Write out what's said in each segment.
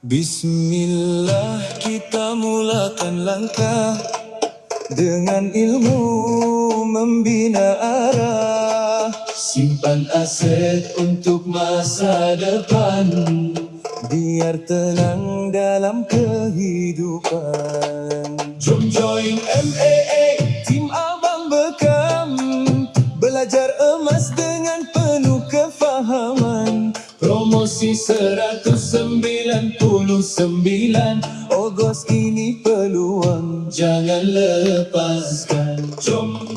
Bismillah, kita mulakan langkah dengan ilmu membina arah. Simpan aset untuk masa depan, biar tenang dalam kehidupan. Jom join MAA, tim Abang Bekam, belajar emas dengan penuh kefahaman. Promosi 199 Ogos ini peluang, jangan lepaskan. Jom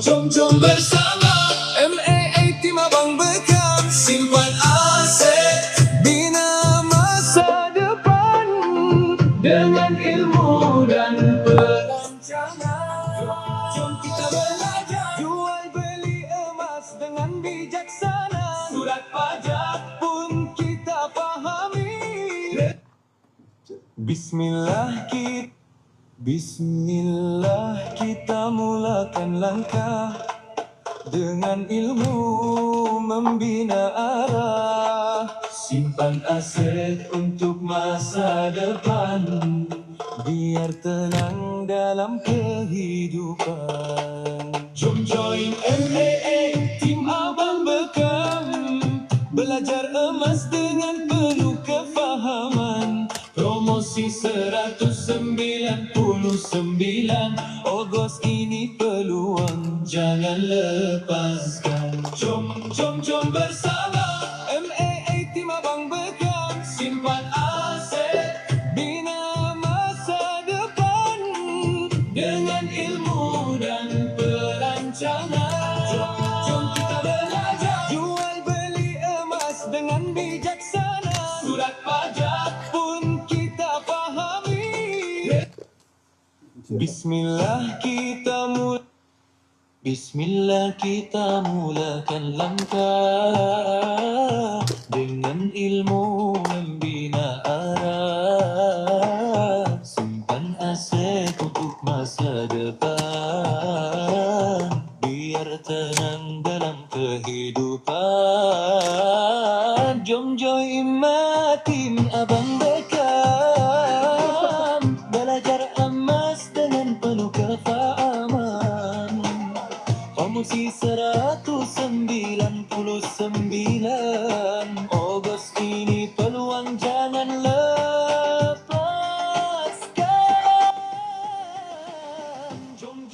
bersama MAA tim Abang Bekam, simpan aset, bina masa depan dengan ilmu dan perancangan. Jom kita belajar jual beli emas dengan bijaksana. Surat pajak pun kita fahami. Bismillah, kita mulakan langkah dengan ilmu membina arah. Simpan aset untuk masa depan, biar tenang dalam kehidupan. Jom join MAA, tim Abang Bekam, belajar emas dengan penuh kefahaman. Promosi 199 Ogos ini peluang, jangan lepaskan. Jom bersama MAA tim Abang Bekam, simpan aset, bina masa depan dengan ilmu dan perancangan. Jom kita belajar jual beli emas dengan bijaksana. Surat pajak pun kita fahami. Bismillah, kita mulakan langkah dengan ilmu membina arah. Simpan aset untuk masa depan, biar tenang dalam kehidupan. Jom join tim Abang Bekam, belajar emas dengan penuh kefahaman. Promosi 199 Ogos ini peluang, jangan lepaskan. Jom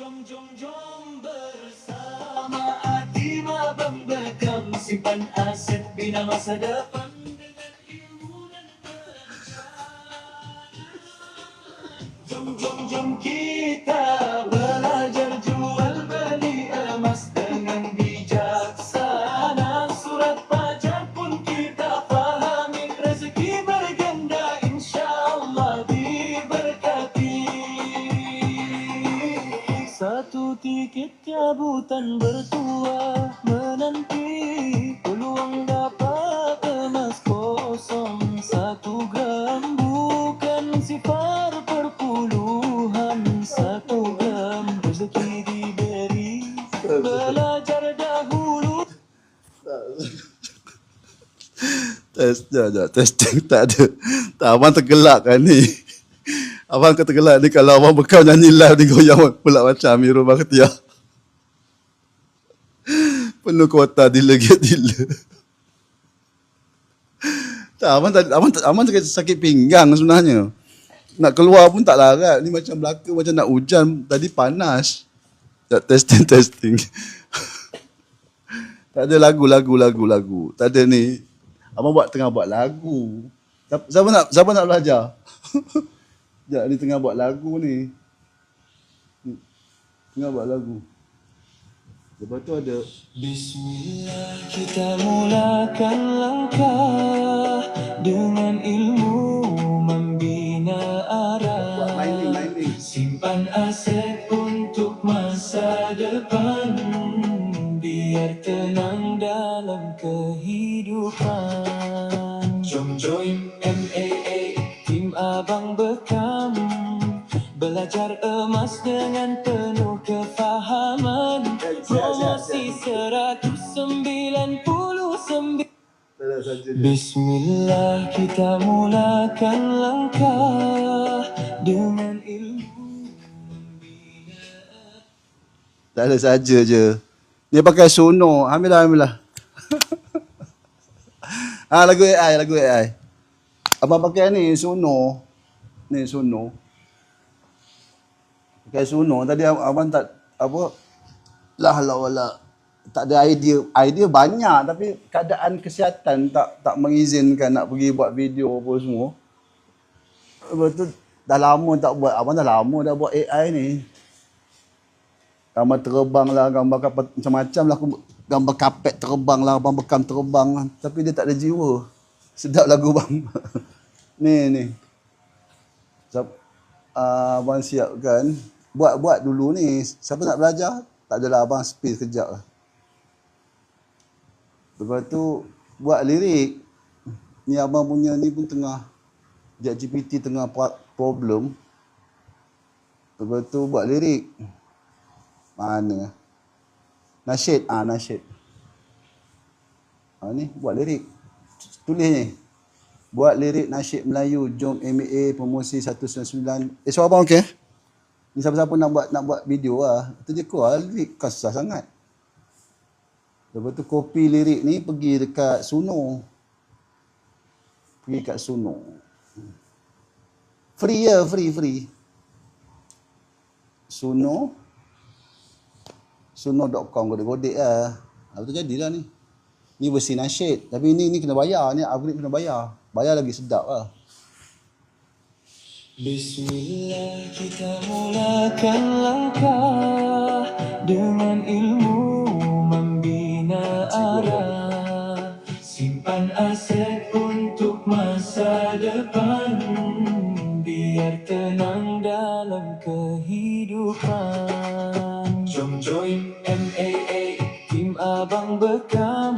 bersama tim Abang Bekam, simpan aset, bina masa depan dengan ilmu dan perancangan. Jom kita belajar jual beli emas dengan bijaksana. Surat pajak pun kita fahami, rezeki berganda insyaAllah diberkati. Satu tiket cabutan bertuah menanti, peluang dapat emas kosong 1 gram, bukan sifar perpuluhan. 1 gram rezeki diberi, belajar dahulu. Testing tak ada. Tak, abang tergelak kan ni. Abang tergelak ni kalau abang Bekam nyanyi live ni goyang pula macam Amirul Bakhtiar. Penuh kuota dila. Tak, abang sakit pinggang sebenarnya. Nak keluar pun tak larat. Ni macam belaka, macam nak hujan. Tadi panas. Tak, testing. Tak ada lagu. Tak ada ni. Abang tengah buat lagu. Siapa nak belajar? Sekejap, ni tengah buat lagu ni. Lepas tu ada Bismillah, kita mulakan langkah dengan ilmu membina arah. Simpan aset untuk masa depan, biar tenang dalam kehidupan. Jom join MAA, tim Abang Bekam, belajar emas dengan penuh kefahaman. Promosi 199 Bismillah kita mulakan langkah dengan ilmu. Tak ada saja je. Dia pakai Sono. Alhamdulillah. Lagu AI. Abang pakai ni Sono. Ni Sono. Pakai Sono. Tadi abang tak apa wala. Tak ada idea. Idea banyak tapi keadaan kesihatan tak mengizinkan nak pergi buat video apa semua. Lepas tu dah lama tak buat. Abang dah lama dah buat AI ni. Gambar terbang lah, gambar kapal macam-macam lah. Gambar kapet terbang lah, abang bekam terbang lah. Tapi dia tak ada jiwa. Sedap lagu bang. ni. Abang siapkan. Buat dulu ni. Siapa nak belajar? Tak adalah, abang space kejap lah. Lepas tu buat lirik. Ni abang punya ni pun tengah ChatGPT tengah problem. Lepas tu buat lirik. Mana? Nasyid. Nasyid. Ni buat lirik. Tulis ni. Buat lirik nasyid Melayu. Jom MA promosi 199. Suara abang okey? Ni siapa-siapa nak buat video lah. Itu je keluar lirik. Susah sangat. Lepas tu kopi lirik ni pergi dekat Suno. Free ya, free. Suno.com godek-godek lah. Lepas tu jadilah ni. Ni versi nasyid. Tapi ni kena bayar. Ni upgrade kena bayar. Bayar lagi sedap lah. Bismillah kita mulakan langkah dengan ilmu membina arah. Simpan aset untuk masa depan, biar tenang dalam kehidupan. Jom join MAA, tim Abang Bekam,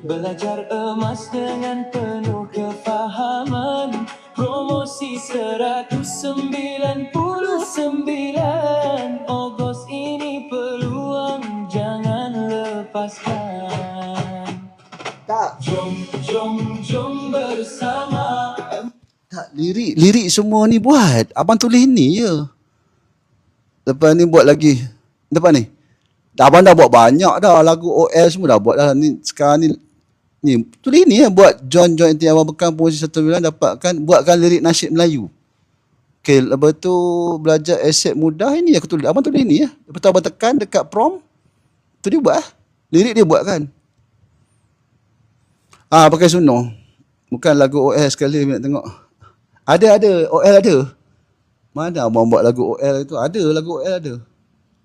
belajar emas dengan penuh kefahaman. Promosi 199 Ogos ini peluang jangan lepaskan. Tak. Jom bersama. Tak, lirik semua ni buat. Abang tulis ni je. Lepas ni buat lagi. Lepas ni. Abang dah buat banyak dah. Lagu OL semua dah buat dah. Ni sekarang ni tulis ni ya, buat join nanti Abang Bekam promosi 1 bulan dapatkan, buatkan lirik nasyid Melayu. Okay, lepas tu belajar aset mudah ini aku tulis. Abang tulis ni ya. Lepas tu abang tekan dekat prompt. Tu dia buat lah. Lirik dia buat kan. Pakai Suno. Bukan lagu OL sekali nak tengok. Ada OL ada. Mana abang buat lagu OL itu? Ada lagu OL ada.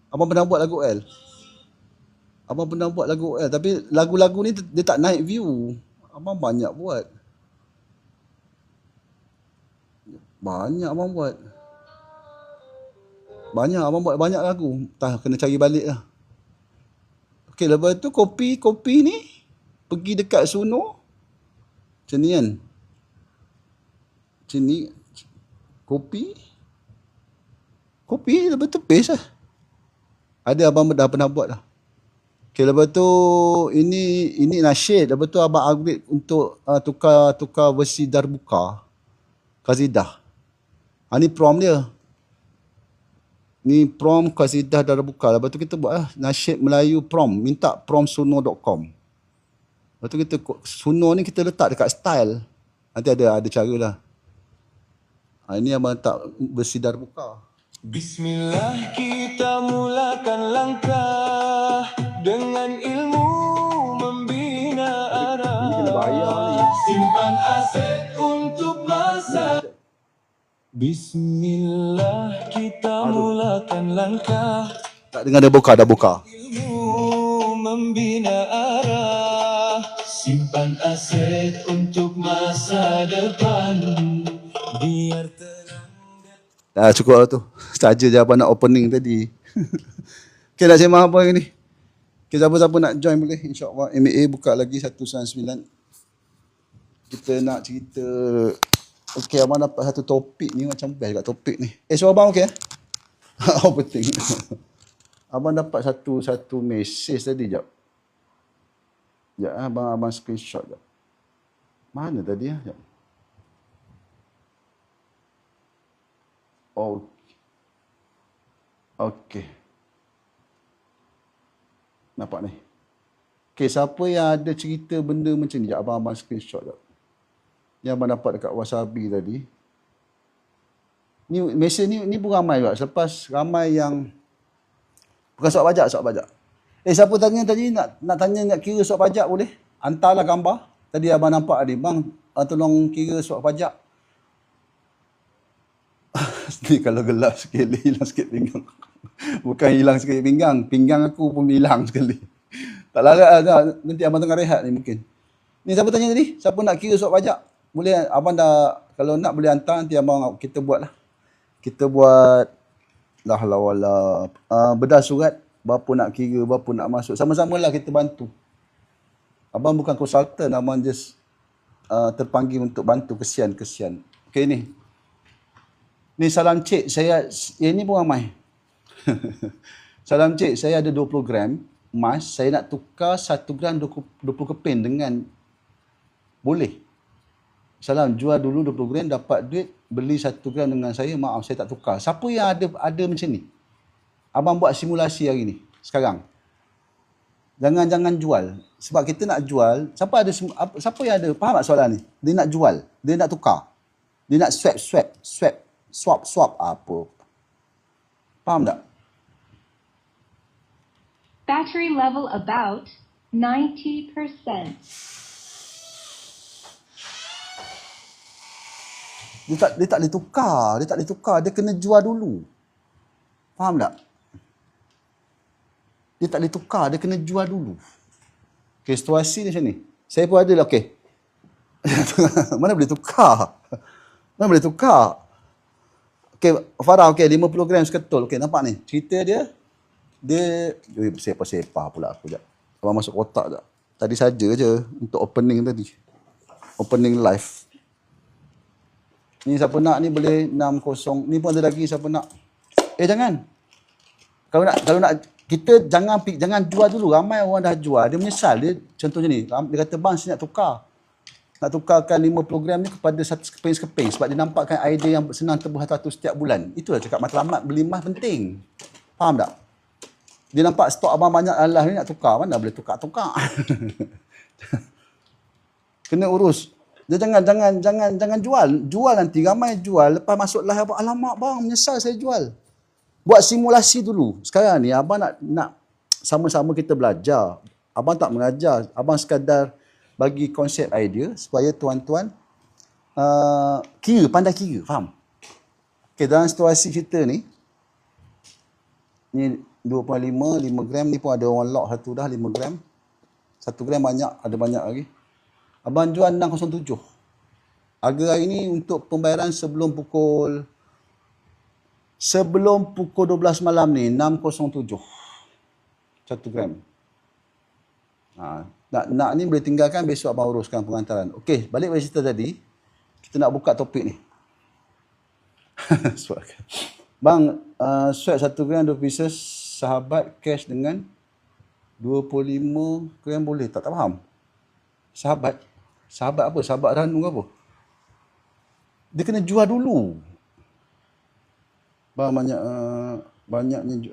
Abang pernah buat lagu OL? Abang pernah buat lagu OL. Tapi lagu-lagu ni dia tak naik view. Abang banyak buat. Banyak abang buat. Abang buat banyak lagu. Kena cari balik lah. Okay, lepas tu kopi ni pergi dekat Suno. Macam ni kan. Macam ni. Kopi, lepas tu paste lah. Ada abang dah pernah buat lah. Okay, lepas tu ini nasyid. Lepas tu abang upgrade untuk tukar versi Darbuka. Qasidah. Ni prompt dia. Ni prompt Qasidah Darbuka. Lepas tu kita buat lah nasyid Melayu prompt. Minta prompt suno.com. Lepas tu kita Suno ni kita letak dekat style. Nanti ada cara lah. Ini abang letak versi Darbuka. Bismillah kita mulakan langkah dengan ilmu membina arah. Ini kena bayar ni. Simpan aset untuk masa. Bismillah kita mulakan langkah. Tak dengar dah buka. Ilmu membina arah. Simpan aset untuk masa depan, biar Cukup lah tu. Saja je abang nak opening tadi. Okay, nak sembang apa hari ni? Okay, siapa-siapa nak join boleh. InsyaAllah MA buka lagi 199. Kita nak cerita. Okay, abang dapat satu topik ni. Macam best kat topik ni. Suara abang okay? Opening. Abang dapat satu message tadi. Sekejap abang screenshot. Mana tadi ya? Sekejap. Oh, okey. Nampak ni. Okey, siapa yang ada cerita benda macam ni? Sekejap, abang screenshot jap. Yang abang dapat dekat Wasabi tadi. Ni mesej ni pun ramai juga. Selepas ramai yang bukan soal pajak. Siapa tanya tadi nak tanya nak kira soal pajak boleh? Hantarlah gambar. Tadi abang nampak tadi, bang tolong kira soal pajak. Ni kalau gelap sikit, hilang sikit pinggang. Bukan hilang sikit pinggang, pinggang aku pun hilang sekali. Tak larat lah, nanti abang tengah rehat ni mungkin. Ni siapa tanya tadi? Siapa nak kira soal pajak? Boleh, abang dah, kalau nak boleh hantar, nanti abang kita buat lah. Kita buat bedah surat, berapa nak kira, berapa nak masuk. Sama-sama lah kita bantu. Abang bukan konsultan, abang just terpanggil untuk bantu, kesian. Okay, ni. Ni salam cik, saya, ni pun ramai. Salam cik, saya ada 20 gram emas, saya nak tukar 1 gram 20 keping dengan, boleh? Salam, jual dulu 20 gram, dapat duit, beli 1 gram dengan saya, maaf saya tak tukar. Siapa yang ada macam ni? Abang buat simulasi hari ni, sekarang. Jangan jual. Sebab kita nak jual, siapa yang ada, faham tak soalan ni? Dia nak jual, dia nak tukar. Dia nak swap, apa. Faham tak? Battery level about 90%. Dia tak boleh tukar. Dia kena jual dulu. Faham tak? Dia tak boleh tukar. Dia kena jual dulu. Okay, situasi dia macam ni. Saya pun ada lah, okay. Mana boleh tukar? Okay, Farah, okay, 50 gram seketul. Okay, nampak ni. Cerita dia sepah pula aku jap. Abang masuk kotak jap. Tadi saja je untuk opening tadi. Opening live. Ni siapa nak ni boleh 60. Ni pun ada lagi siapa nak. Jangan. Kalau nak kita jangan jual dulu. Ramai orang dah jual. Dia menyesal. Dia contohnya ni. Dia kata bang saya nak tukar. Nak tukarkan 50 gram ni kepada 1 sekeping. Sebab dia nampakkan idea yang senang tebus satu setiap bulan. Itulah cakap matlamat beli emas penting. Faham tak? Dia nampak stok abang banyak Allah ni nak tukar. Mana boleh tukar. Kena urus. Dia jangan jual. Jual nanti ramai jual. Lepas masuk live abang, alamak bang, menyesal saya jual. Buat simulasi dulu. Sekarang ni abang nak sama-sama kita belajar. Abang tak mengajar. Abang sekadar bagi konsep idea supaya tuan-tuan pandai kira. Faham? Okay, dalam situasi kita ni 2.5 gram ni pun ada orang lock satu dah 5 gram. 1 gram ada banyak lagi. Abang jual 607. Harga hari ni untuk pembayaran sebelum pukul 12 malam ni 607. 1 gram. Nak ni boleh tinggalkan, besok abang uruskan pengantaran. Okey, balik pada cerita tadi. Kita nak buka topik ni. Bang, swap 1 gram 2 pieces sahabat cash dengan 25 gram boleh? Tak faham. Sahabat apa? Sahabat Ranu ke apa? Dia kena jual dulu. Bang banyaknya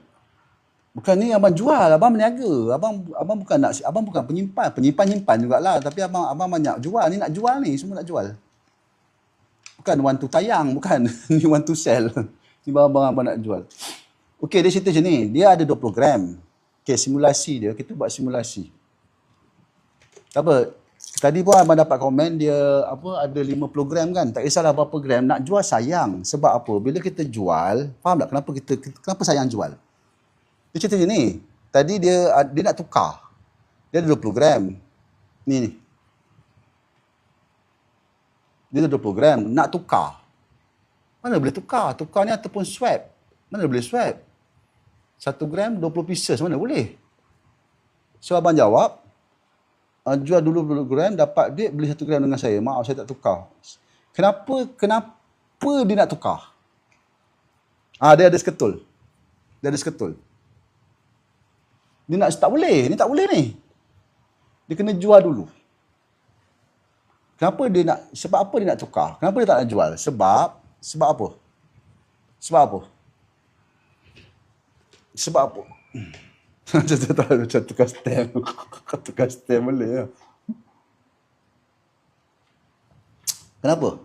bukan ni abang jual, abang berniaga. Abang bukan penyimpan jugalah, tapi abang banyak jual. Ni nak jual ni, semua nak jual. Bukan want to tayang, bukan. Ni want to sell. Ni abang nak jual. Okey, dia cerita macam ni. Dia ada 20 gram. Okey, simulasi dia, kita buat simulasi. Apa? Tadi pun abang dapat komen dia ada 50 gram kan. Tak kisahlah berapa gram, nak jual sayang. Sebab apa? Bila kita jual, faham tak kenapa sayang jual? Dia cerita macam ni. Tadi dia nak tukar. Dia ada 20 gram. Ni. Dia ada 20 gram, nak tukar. Mana boleh tukar? Tukar ni ataupun swap. Mana boleh swap? 1 gram 20 pieces, mana boleh? So abang jawab, jual dulu 20 gram, dapat duit, beli 1 gram dengan saya. Maaf, saya tak tukar. Kenapa dia nak tukar? Dia ada seketul. Dia nak, tak boleh. Ni tak boleh ni. Dia kena jual dulu. Kenapa dia nak, sebab apa dia nak tukar? Kenapa dia tak nak jual? Sebab apa? Sebab apa? Sebab apa? Macam tukar stem. Tukar stem boleh lah. Kenapa?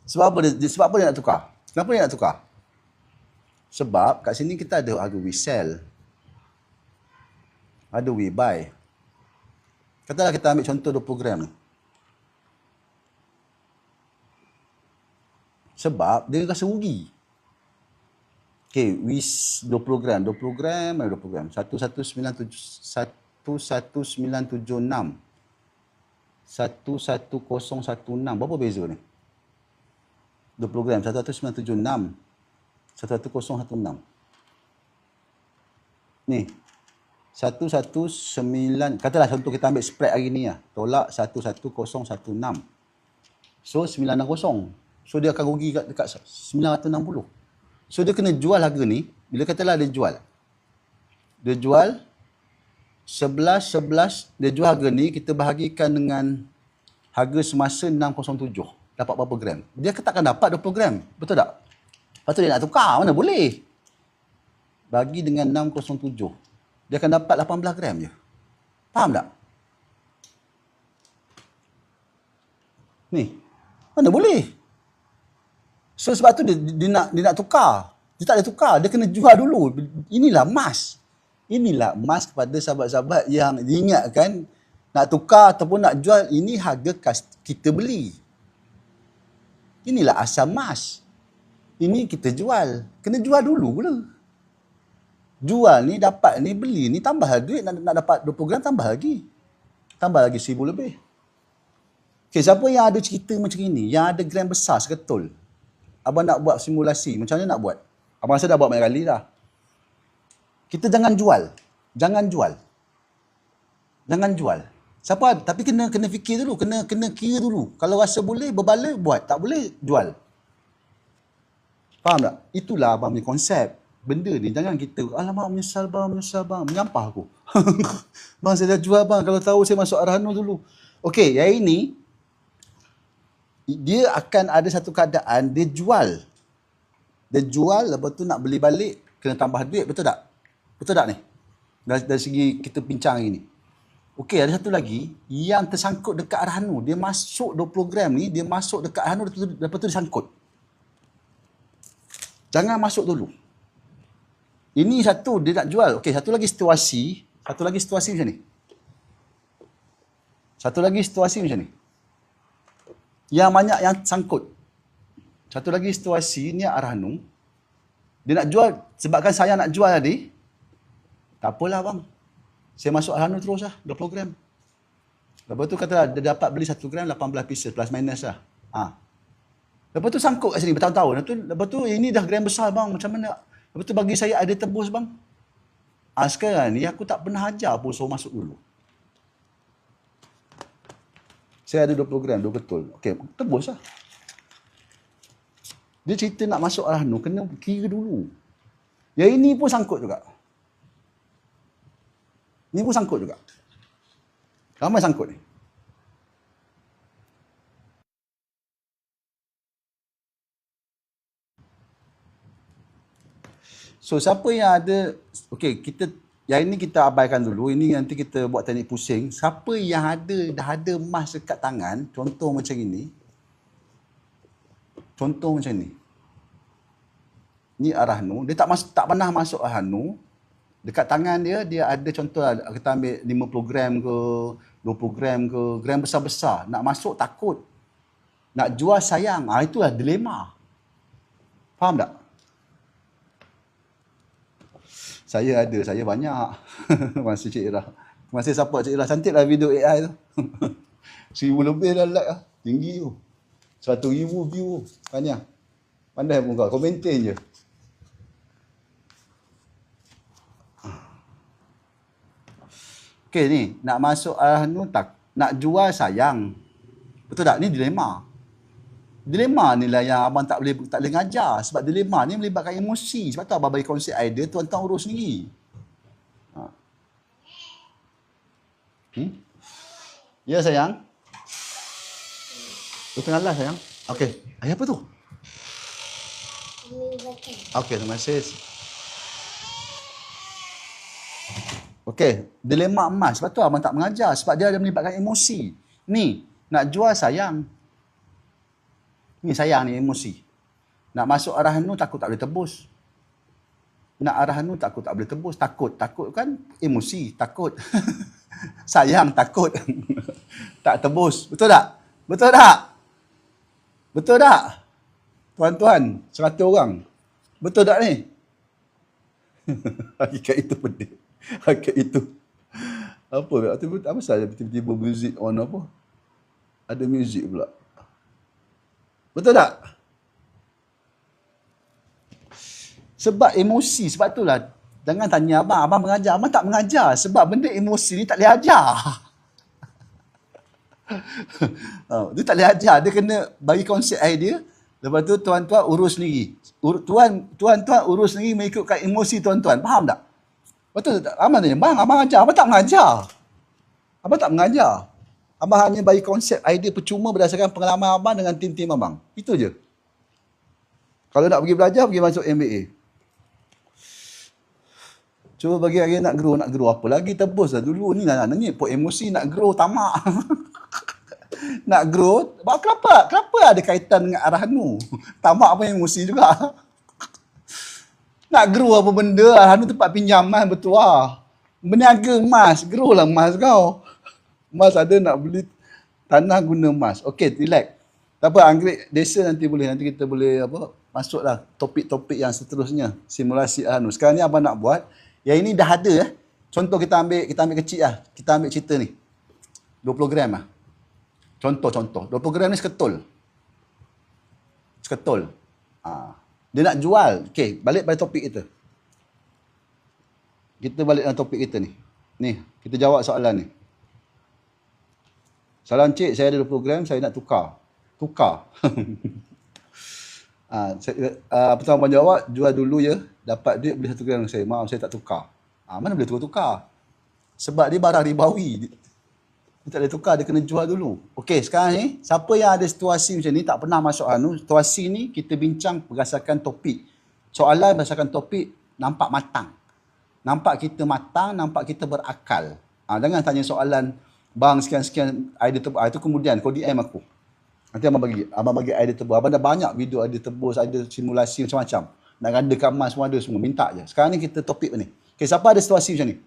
Sebab apa dia nak tukar? Kenapa dia nak tukar? Sebab kat sini kita ada harga we sell. Ada we buy. Katalah kita ambil contoh 20 gram ni. Sebab dia rasa rugi. Okay, we 20 gram. 20 gram. 110976. 11016. Berapa beza ni? 20 gram. 10976. 11016. Ni. 119. Katalah contoh kita ambil spread hari ni lah. Tolak 11016. So 960. So dia akan rugi dekat 960. So dia kena jual harga ni. Bila katalah dia jual. Dia jual 11. Dia jual harga ni. Kita bahagikan dengan harga semasa 607. Dapat berapa gram? Dia takkan dapat 20 gram. Betul tak? Lepas tu dia nak tukar. Mana boleh? Bagi dengan 607. Dia akan dapat 18 gram je. Faham tak? Ni. Mana boleh? So sebab tu dia nak tukar. Dia tak ada tukar. Dia kena jual dulu. Inilah emas. Inilah emas kepada sahabat-sahabat yang diingatkan nak tukar ataupun nak jual. Ini harga kita beli. Inilah asal emas. Ini kita jual. Kena jual dulu pula. Jual ni, dapat ni, beli ni, tambah duit nak dapat 20 gram, tambah lagi. Tambah lagi 1000 lebih. Okay, siapa yang ada cerita macam ini, yang ada gram besar seketul, abang nak buat simulasi, macam mana nak buat? Abang rasa dah buat banyak kali dah. Kita jangan jual. Jangan jual. Jangan jual. Siapa? Tapi kena fikir dulu, kena kira dulu. Kalau rasa boleh, berbala, buat. Tak boleh, jual. Faham tak? Itulah abang punya konsep. Benda ni jangan kita, alamak menyesal bang, menyampah aku. Bang saya dah jual bang, kalau tahu saya masuk Arhanu dulu. Okey, yang ini, dia akan ada satu keadaan, dia jual. Dia jual, lepas tu nak beli balik, kena tambah duit, betul tak? Betul tak ni? Dari segi kita bincang hari ni. Okey, ada satu lagi, yang tersangkut dekat Arhanu, dia masuk 20 gram ni, dia masuk dekat Arhanu, lepas tu disangkut. Jangan masuk dulu. Ini satu, dia nak jual. Okey, satu lagi situasi macam ni. Satu lagi situasi macam ni. Yang banyak yang sangkut. Satu lagi situasi ni Arhanu. Dia nak jual, sebabkan saya nak jual tadi. Tak apalah bang. Saya masuk Arhanu terus lah, 20 gram. Lepas tu kata dia dapat beli 1 gram 18 pieces, plus minus lah. Lepas tu sangkut kat sini bertahun-tahun. Lepas tu ini dah gram besar bang, macam mana? Lepas tu bagi saya ada tebus bang. Sekarang ni aku tak pernah ajar pun suruh masuk dulu. Saya ada 20 gram, betul. Okey, tebus lah. Dia cerita nak masuk Arhanu, kena kira dulu. Yang ini pun sangkut juga. Ini pun sangkut juga. Ramai sangkut ni. So siapa yang ada, okey, yang ini kita abaikan dulu, ini nanti kita buat teknik pusing. Siapa yang dah ada emas dekat tangan, contoh macam ini. Contoh macam ni. Ni Arhanu, dia tak pernah masuk Arhanu. Dekat tangan dia ada contoh lah, kita ambil 50 gram ke, 20 gram ke, gram besar-besar. Nak masuk takut. Nak jual sayang. Itulah dilema. Faham tak? Saya banyak. Masih Cik Ira. Masih support Cik Ira. Cantiklah video AI tu. 1000 lebih dah like lah. Tinggi tu. 100,000 view. Pandai pun kau. Kau maintain je. Okay ni. Nak masuk Arhanu tak. Nak jual sayang. Betul tak? Ni dilema. Dilema ni lah yang abang tak boleh ngajar. Sebab dilema ni melibatkan emosi. Sebab tu abang bagi konsep idea, tuan-tuan urus sendiri. Ya sayang? Tu tengah live sayang. Okey. Apa tu? Okey, terima kasih. Okey, dilema emas. Sebab tu abang tak mengajar. Sebab dia ada melibatkan emosi. Ni, nak jual sayang. Ni sayang ni emosi. Nak masuk arahan tu takut tak boleh tebus. Nak arahan tu takut tak boleh tebus. Takut kan emosi. Takut. Sayang, takut. Tak tebus. Betul tak? Betul tak? Betul tak? Tuan-tuan, 100 orang. Betul tak ni? Hakikat itu penting. Hakikat itu. Apa sahaja tiba-tiba muzik on apa? Ada muzik pula. Betul tak? Sebab emosi. Sebab itulah. Jangan tanya abang. Abang mengajar. Abang tak mengajar. Sebab benda emosi ni tak boleh ajar. Dia tak boleh ajar. Dia kena bagi konsep idea. Lepas tu tuan-tuan urus sendiri. Tuan-tuan urus sendiri mengikutkan emosi tuan-tuan. Faham tak? Betul tak? Abang tanya, bang, abang ajar. Abang tak mengajar. Abang tak mengajar. Abang hanya bagi konsep idea percuma berdasarkan pengalaman abang dengan tim-tim abang. Itu je. Kalau nak pergi belajar, pergi masuk MBA. Cuba bagi hari nak grow apa lagi tebus lah dulu ni lah ni put emosi nak grow tamak. Nak grow, kenapa ada kaitan dengan arahan tu? Tamak pun emosi juga. Nak grow apa benda, arahan tu tempat pinjaman betul lah. Berniaga emas, grow lah emas kau. Emas ada nak beli tanah guna emas. Okey, relax. Tak apa, Anggrek desa nanti kita boleh masuklah topik-topik yang seterusnya. Simulasi arahan tu. Sekarang ni abang nak buat yang ini dah ada. Contoh kita ambil kecil lah. Kita ambil cerita ni. 20 gram lah. Contoh. 20 gram ni seketul. Dia nak jual. Okey, balik pada topik kita. Kita balik dalam topik kita ni. Ni, kita jawab soalan ni. Soalan cik, saya ada 20 gram, saya nak tukar. Pertama abang jawab, jual dulu ya. Dapat duit beli 1 gram saya. Maaf, saya tak tukar. Mana boleh tukar? Sebab dia barang ribawi. Dia tak boleh tukar, dia kena jual dulu. Okey, sekarang ni, siapa yang ada situasi macam ni, tak pernah masuk situasi ni, kita bincang berdasarkan topik. Soalan berdasarkan topik, nampak matang. Nampak kita matang, nampak kita berakal. Jangan tanya soalan, bang sekian-sekian idea tebus. Itu kemudian, kau DM aku. Nanti abang bagi idea tebus. Abang dah banyak video idea tebus, idea simulasi macam-macam. Nak gandakan emas semua ada semua. Minta je. Sekarang ni kita topik ni. Okay, siapa ada situasi macam ni?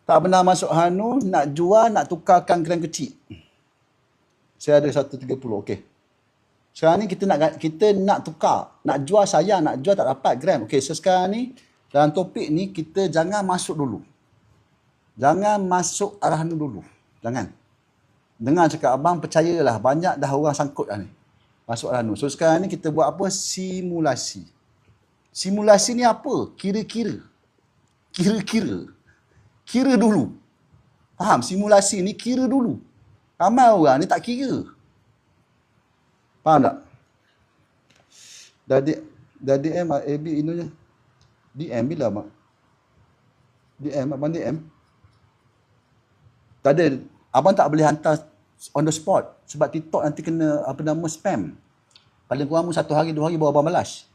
Tak pernah masuk Hanu, nak jual, nak tukarkan gram kecil. Saya ada 130, okey. Sekarang ni kita nak tukar. Nak jual sayang, nak jual tak dapat gram. Okey, so sekarang ni, dalam topik ni, kita jangan masuk dulu. Jangan masuk arahan dulu. Jangan. Dengar cakap abang, percayalah. Banyak dah orang sangkut dah ni. Masuk arahan dulu. So sekarang ni kita buat apa? Simulasi. Simulasi ni apa? Kira-kira. Kira dulu. Faham? Simulasi ni kira dulu. Ramai orang ni tak kira. Faham tak? Dah DM AB inonya. DM bila mak? DM abang DM. Tak ada. Abang tak boleh hantar on the spot. Sebab TikTok nanti kena spam. Paling kurang 1 hari 2 hari baru abang balas.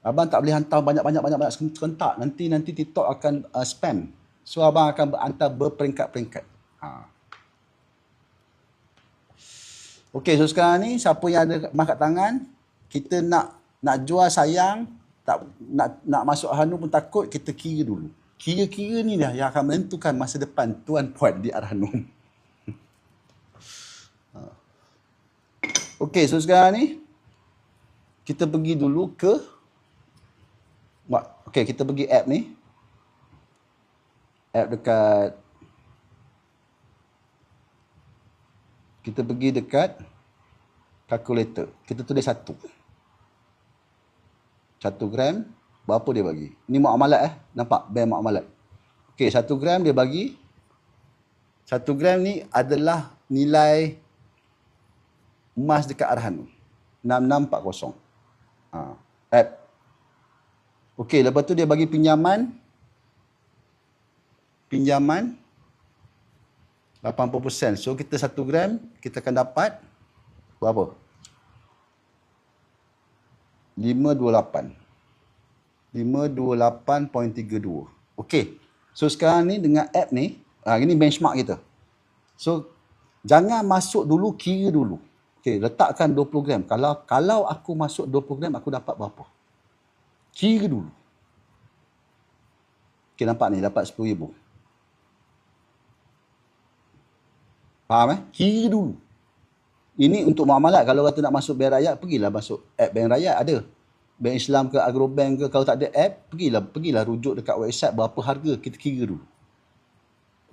Abang tak boleh hantar banyak serentak. Nanti TikTok akan spam. So abang akan hantar berperingkat-peringkat. Okey, so sekarang ni siapa yang ada emas kat tangan, kita nak jual sayang, tak nak masuk Hanu pun takut, kita kira dulu. Kira-kira ni dah yang akan menentukan masa depan tuan puan di Arhanu. Okey, so sekarang ni kita pergi dulu ke kita pergi app ni. App dekat kita pergi dekat calculator. Kita tulis 1 gram, berapa dia bagi? Ni muamalat nampak bank muamalat. Okey, 1 gram dia bagi 1 gram ni adalah nilai emas dekat Arhanu. 6640. App. Okey, lepas tu dia bagi pinjaman 80%. So kita 1 gram, kita akan dapat berapa? 528. 528.32. Okey. So sekarang ni dengan app ni, ini benchmark kita. So jangan masuk dulu, kira dulu. Okey, letakkan 20 gram. Kalau aku masuk 20 gram, aku dapat berapa? Kira dulu. Okey, nampak ni, dapat 10,000. Faham Kira dulu. Ini untuk muamalat. Kalau kata nak masuk bank rakyat, pergilah masuk app bank rakyat, ada. Bank Islam ke Agrobank ke, kalau tak ada app, pergilah rujuk dekat website berapa harga, kita kira dulu.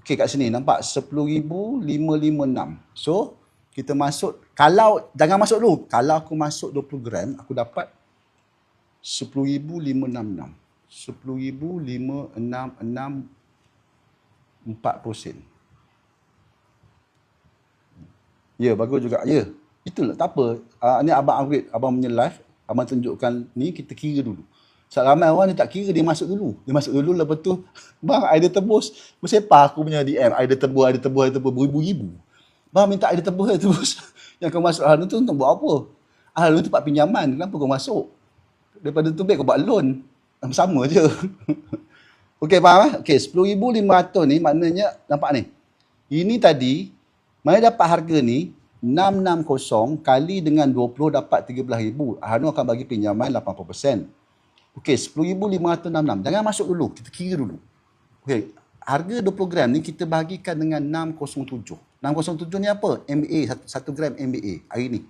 Okey, kat sini nampak 10,556. So, kita masuk, jangan masuk dulu. Kalau aku masuk 20 gram, aku dapat 10,566. 10,566 4%. Ya, bagus juga. Ya, itulah, tak apa. Ni abang upgrade, abang punya live, abang tunjukkan ni, kita kira dulu. Ramai orang ni tak kira, dia masuk dulu. Lepas tu, bang, idea tebus. Bersepah aku punya DM, idea tebus, beribu-ribu. Bang, minta idea tebus. Yang kau masuk hal tu untuk buat apa? Hal tu tempat pinjaman, kenapa kau masuk? Daripada tu baik kau buat loan. Sama je. Okey, faham Okey, 10,500 ni maknanya, nampak ni. Ini tadi, mana dapat harga ni, 660 kali dengan 20 dapat 13,000. Hanu akan bagi pinjaman 80%. Okey, 10,566. Jangan masuk dulu, kita kira dulu. Okey, harga 20 gram ni kita bagikan dengan 607. 607 ni apa? MBA, 1 gram MBA hari ni.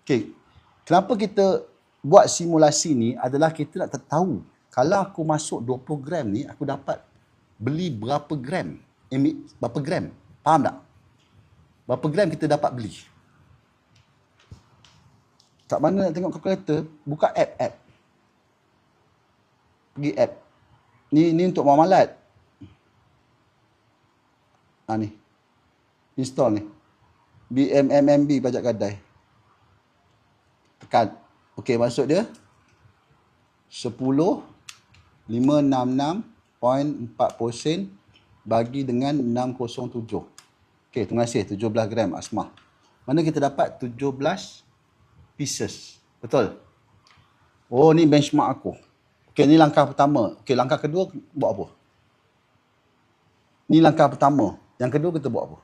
Okey, kenapa kita buat simulasi ni adalah kita nak tahu kalau aku masuk 20 gram ni, aku dapat beli berapa gram? Berapa gram? Faham tak? Berapa gram kita dapat beli? Kat mana nak tengok kalkulator? Buka app. Pergi app. Ni untuk muamalat. Ni. Install ni. BMMMB pajak gadai. Tekan. Okey, masuk dia. 10,566.4% bagi dengan 607. Okey, terima kasih. 17 gram Asmah. Mana kita dapat 17 pieces. Betul? Oh, ni benchmark aku. Okey, ni langkah pertama. Okey, langkah kedua buat apa? Ni langkah pertama. Yang kedua kita buat apa?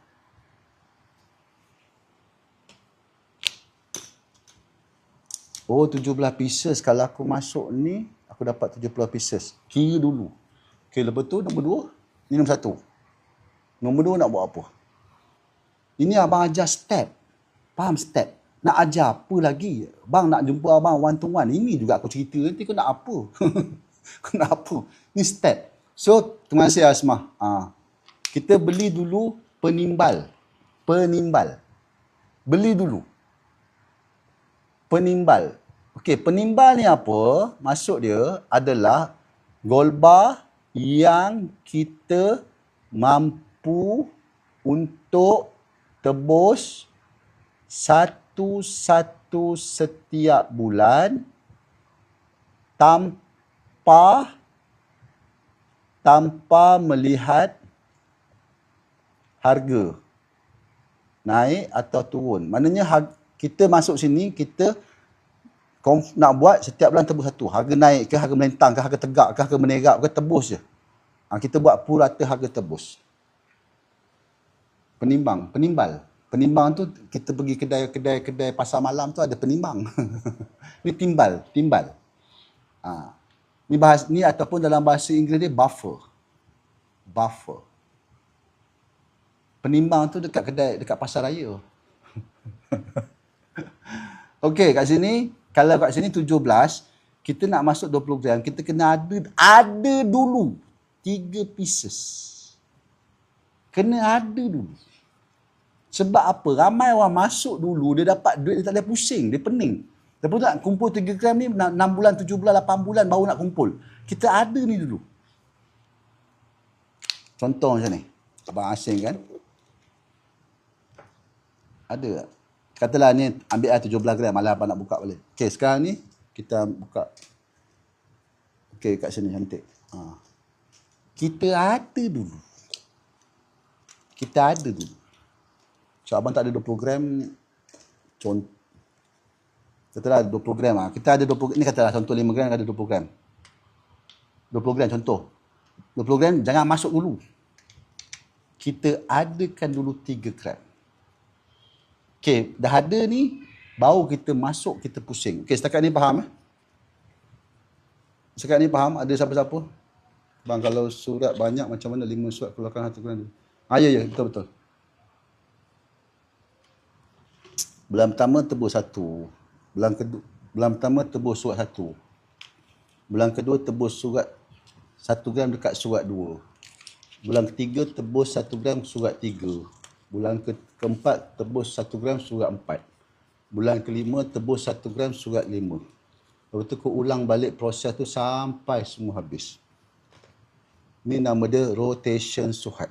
Oh, 17 pieces. Kalau aku masuk ni, aku dapat 70 pieces. Kira dulu. Okey, lepas tu nombor 2. Ni nombor 1. Nombor 2 nak buat apa? Ini abang ajar step. Faham step? Nak ajar apa lagi? Bang nak jumpa abang one to one. Ini juga aku cerita. Nanti kau nak apa? Kau nak apa? Ni step. So, terima kasih Asmah. Kita beli dulu penimbal. Beli dulu. Penimbal. Okey, penimbal ni apa? Maksud dia adalah gold bar yang kita mampu untuk tebus satu-satu setiap bulan tanpa melihat harga naik atau turun. Maknanya kita masuk sini, kita nak buat setiap bulan tebus satu. Harga naik ke, harga melintang ke, harga tegak ke, harga menerap ke, tebus je. Kita buat purata harga tebus. Penimbal. Penimbang tu kita pergi kedai pasar malam tu ada penimbang. Ni timbal. Ni ataupun dalam bahasa Inggeris dia buffer. Penimbang tu dekat pasar raya. Okey, kat sini kalau kat sini 17, kita nak masuk 20 gram, kita kena ada dulu 3 pieces. Kena ada dulu. Sebab apa? Ramai orang masuk dulu, dia dapat duit, dia tak boleh pusing, dia pening. Lepas tu nak kumpul 3 gram ni 6 bulan, 7 bulan, 8 bulan baru nak kumpul. Kita ada ni dulu. Contoh macam ni. Abang asing kan? Ada. Katalah ni ambil 17 gram, malah abang nak buka balik. Okey, sekarang ni kita buka. Okey, kat sini cantik. Kita ada dulu. kita ada dulu. So abang tak ada 20 gram, contoh, katalah 20 gram lah. Kita ada 20, ni katalah contoh 5 gram ada 20 gram. 20 gram contoh. 20 gram jangan masuk dulu. Kita adakan dulu 3 gram. Okey, dah ada ni, baru kita masuk, kita pusing. Okey, setakat ni faham? Setakat ni faham? Ada siapa-siapa? Bang, kalau surat banyak macam mana 5 surat keluarkan 1 gram? Ya, betul-betul. Bulan pertama tebus 1. Bulan pertama tebus surat 1. Bulan kedua tebus surat 1 gram dekat surat 2. Bulan ketiga tebus 1 gram surat 3. Bulan keempat tebus 1 gram surat 4. Bulan kelima tebus 1 gram surat 5. Lepas tu kau ulang balik proses tu sampai semua habis. Ni nama dia rotation suhat.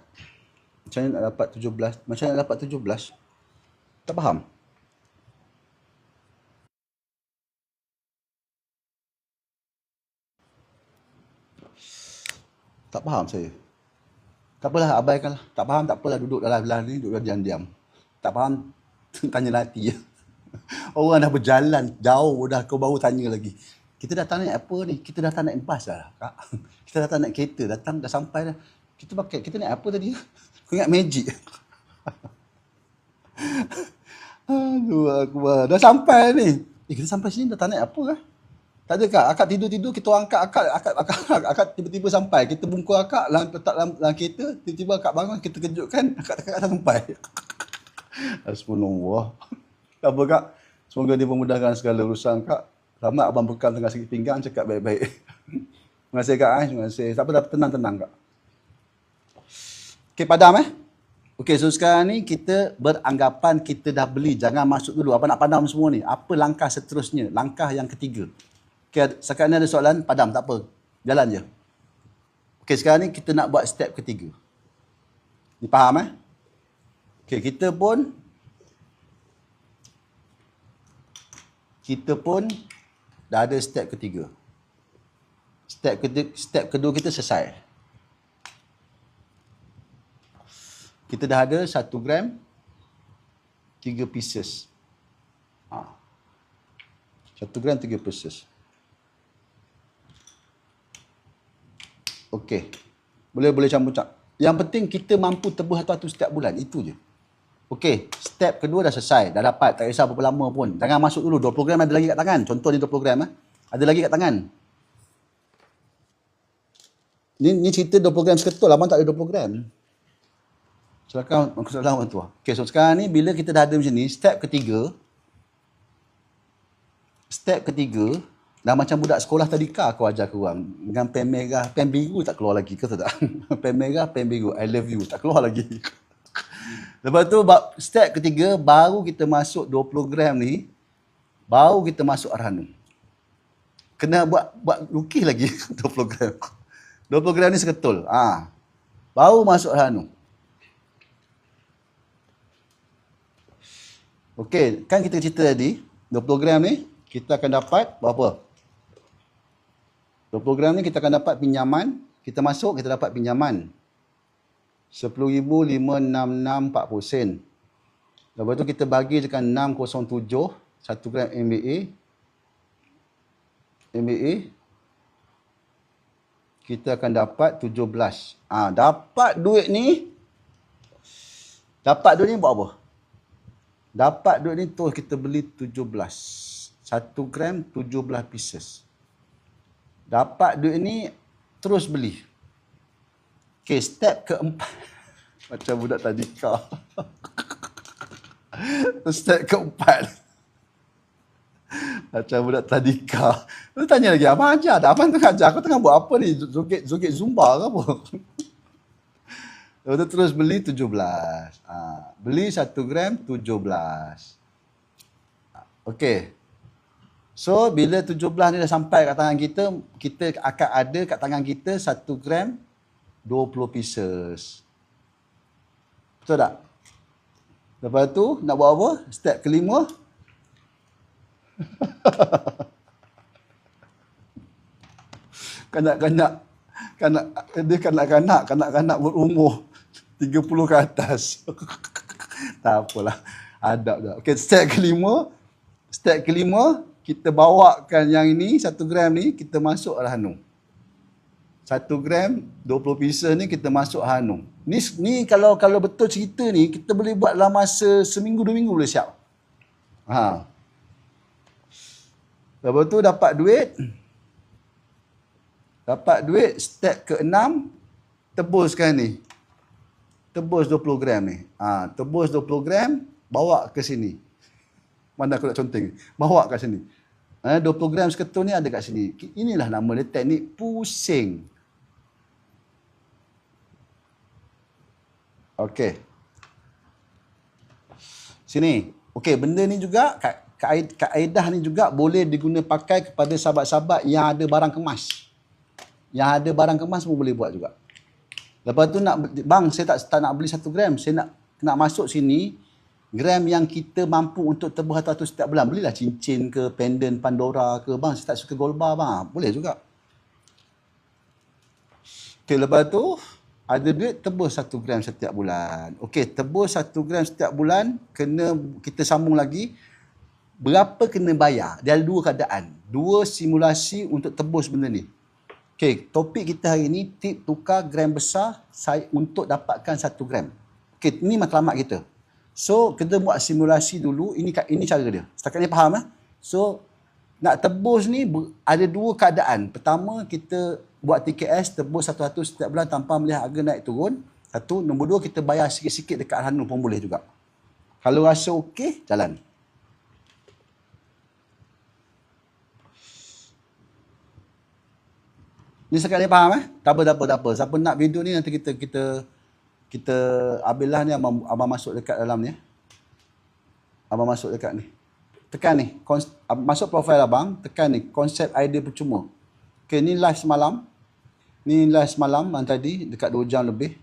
Macam mana nak dapat 17? Macam mana nak dapat 17? Tak faham? Tak faham saya. Tak apalah, abaikanlah. Tak faham, tak apalah. Duduk dalam belah ni, duduk diam-diam. Tak faham, tanya nanti. Orang dah berjalan jauh dah, kau baru tanya lagi. Kita dah tak naik apa ni? Kita dah tak naik bas dah, Kak. Kita dah tak naik kereta. Datang, dah sampai dah. Kita naik apa tadi? Kau ingat magic? Aduh, Akbar. Dah sampai ni. Kita sampai sini dah tak naik apa kah? Tak ada, Kak. Akak tidur-tidur, kita orang akak tiba-tiba sampai. Kita bungkus akak, letak dalam kereta, tiba-tiba akak bangun, kita kejutkan, akak dah sampai. Hasbunallah. Tak apa, Kak. Semoga dia memudahkan segala urusan, Kak. Selamat abang bekal tengah sakit pinggang, cakap baik-baik. Terima kasih, Kak. Terima kasih. Tak apa, tenang-tenang, Kak. Okey, padam Okey, so sekarang ni kita beranggapan kita dah beli. Jangan masuk dulu. Apa nak padam semua ni? Apa langkah seterusnya? Langkah yang ketiga. Okey, sekarang ni ada soalan, padam, tak apa. Jalan je. Okey, sekarang ni kita nak buat step ketiga. Ni faham Okey, kita pun dah ada step ketiga. Step kedua kita selesai. Kita dah ada 1 gram 3 pieces. 1 gram 3 pieces. Okey. Boleh campur-campur. Yang penting kita mampu tebus satu setiap bulan. Itu je. Okey. Step kedua dah selesai. Dah dapat. Tak kisah berapa lama pun. Jangan masuk dulu. 20 gram ada lagi kat tangan. Contoh ni 20 gram. Ada lagi kat tangan. Ni cerita 20 gram seketul. Abang tak ada 20 gram. Silakan. Maksudnya orang tua. Okey. So sekarang ni bila kita dah ada macam ni. Step ketiga. Dah macam budak sekolah tadika aku ajar korang. Dengan pen merah, pen biru tak keluar lagi ke tak? Pen merah, pen biru. I love you. Tak keluar lagi. Lepas tu step ketiga baru kita masuk 20 gram ni. Baru kita masuk Arhanu. Kena buat lukis lagi 20 gram. 20 gram ni seketul. Baru masuk Arhanu. Okey, kan kita cerita tadi 20 gram ni kita akan dapat berapa? 20 gram ni kita akan dapat pinjaman. Kita masuk, kita dapat pinjaman 10,566.40 sen. Lepas tu kita bagi dengan 607, 1 gram MBA. Kita akan dapat 17. Dapat duit ni buat apa? Dapat duit ni terus kita beli 17. 1 gram 17 pieces. Dapat duit ni terus beli. Okey, step keempat. Macam budak tadika. Step keempat. Macam budak tadika. Lu tanya lagi, abang ajar dah? Abang tengah ajar. Aku tengah buat apa ni? Joget Zumba ke apa? Lepas tu terus beli 17. Beli 1 gram 17. Okey. So, bila 17 ni dah sampai kat tangan kita, kita akan ada kat tangan kita 1 gram 20 pieces. Betul tak? Lepas tu, nak buat apa? Step kelima. Kanak-kanak berumur 30 ke atas. Tak apalah. Adab dah. Okey, step kelima, kita bawakan yang ini 1 gram ni kita masuk Arhanu. 1 gram 20 pieces ni kita masuk Arhanu. Ni kalau betul cerita ni kita boleh buat dalam masa seminggu 2 minggu boleh siap. Ha. Lepas tu dapat duit step ke-6 tebuskan ni. Tebus 20 gram ni. Ha, tebus 20 gram bawa ke sini. Mana aku nak conteng? Bawa kat sini. 20 gram seketul ni ada kat sini. Inilah nama dia teknik pusing. Okey. Sini. Okey, benda ni juga kaedah ni juga boleh diguna pakai kepada sahabat-sahabat yang ada barang kemas. Yang ada barang kemas pun boleh buat juga. Lepas tu bang saya tak nak beli 1 gram. Saya nak masuk sini gram yang kita mampu untuk tebus satu setiap bulan. Belilah cincin ke, pendant Pandora ke. Bang saya tak suka gold bar bang. Boleh juga. Okey, lepas tu ada duit tebus 1 gram setiap bulan. Okey, tebus 1 gram setiap bulan kena kita sambung lagi. Berapa kena bayar? Dia ada 2 keadaan. 2 simulasi untuk tebus benda ni. Okey, topik kita hari ni tip tukar gram besar untuk dapatkan 1 gram. Okey, ni matlamat kita. So, kita buat simulasi dulu. Ini cara dia. Setakat ni faham eh? So, nak tebus ni ada 2 keadaan. Pertama, kita buat TKS tebus 100 setiap bulan tanpa melihat harga naik turun. Satu. Nombor 2, kita bayar sikit-sikit dekat Arhanu pun boleh juga. Kalau rasa okey, jalan. Ni sekarang ni faham eh? Tak apa. Siapa nak video ni nanti kita ambillah ni abang masuk dekat dalam ni. Abang masuk dekat ni. Tekan ni. Masuk profil abang. Tekan ni. Konsep idea percuma. Okay, ni live semalam. Ni live semalam yang tadi. Dekat 2 jam lebih.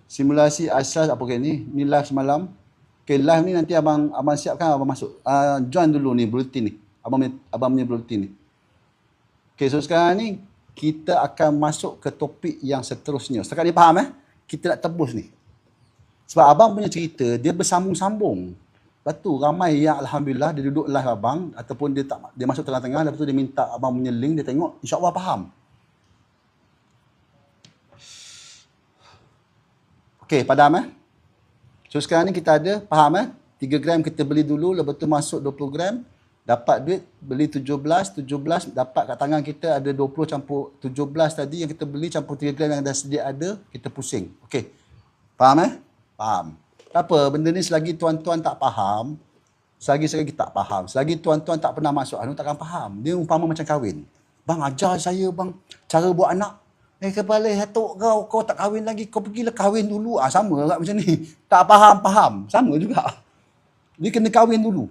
Simulasi asas apa ke ni. Ni live semalam. Okay, live ni nanti abang siapkan abang masuk. Join dulu ni bulletin ni. Abang punya bulletin ni. Okay, so sekarang ni kita akan masuk ke topik yang seterusnya. Setakat ni faham eh? Kita nak tebus ni. Sebab abang punya cerita, dia bersambung-sambung. Lepas tu ramai yang Alhamdulillah dia duduk live abang ataupun dia masuk tengah-tengah, lepas tu dia minta abang punya link, dia tengok, insyaAllah faham. Okay, padam eh? So sekarang ni kita ada, faham eh? 3 gram kita beli dulu, lepas tu masuk 20 gram. Dapat duit, beli 17, dapat kat tangan kita ada 20 campur 17 tadi yang kita beli campur 3 gram yang dah sedia ada, kita pusing. Okey. Faham eh? Faham. Tak apa, benda ni selagi tuan-tuan tak faham, selagi tak faham, selagi tuan-tuan tak pernah masuk Arhanu takkan faham. Dia umpama macam kahwin. Bang ajar saya bang, cara buat anak. Kepala hatuk kau tak kahwin lagi, kau pergilah kahwin dulu. Sama juga macam ni. Tak faham. Sama juga. Dia kena kahwin dulu.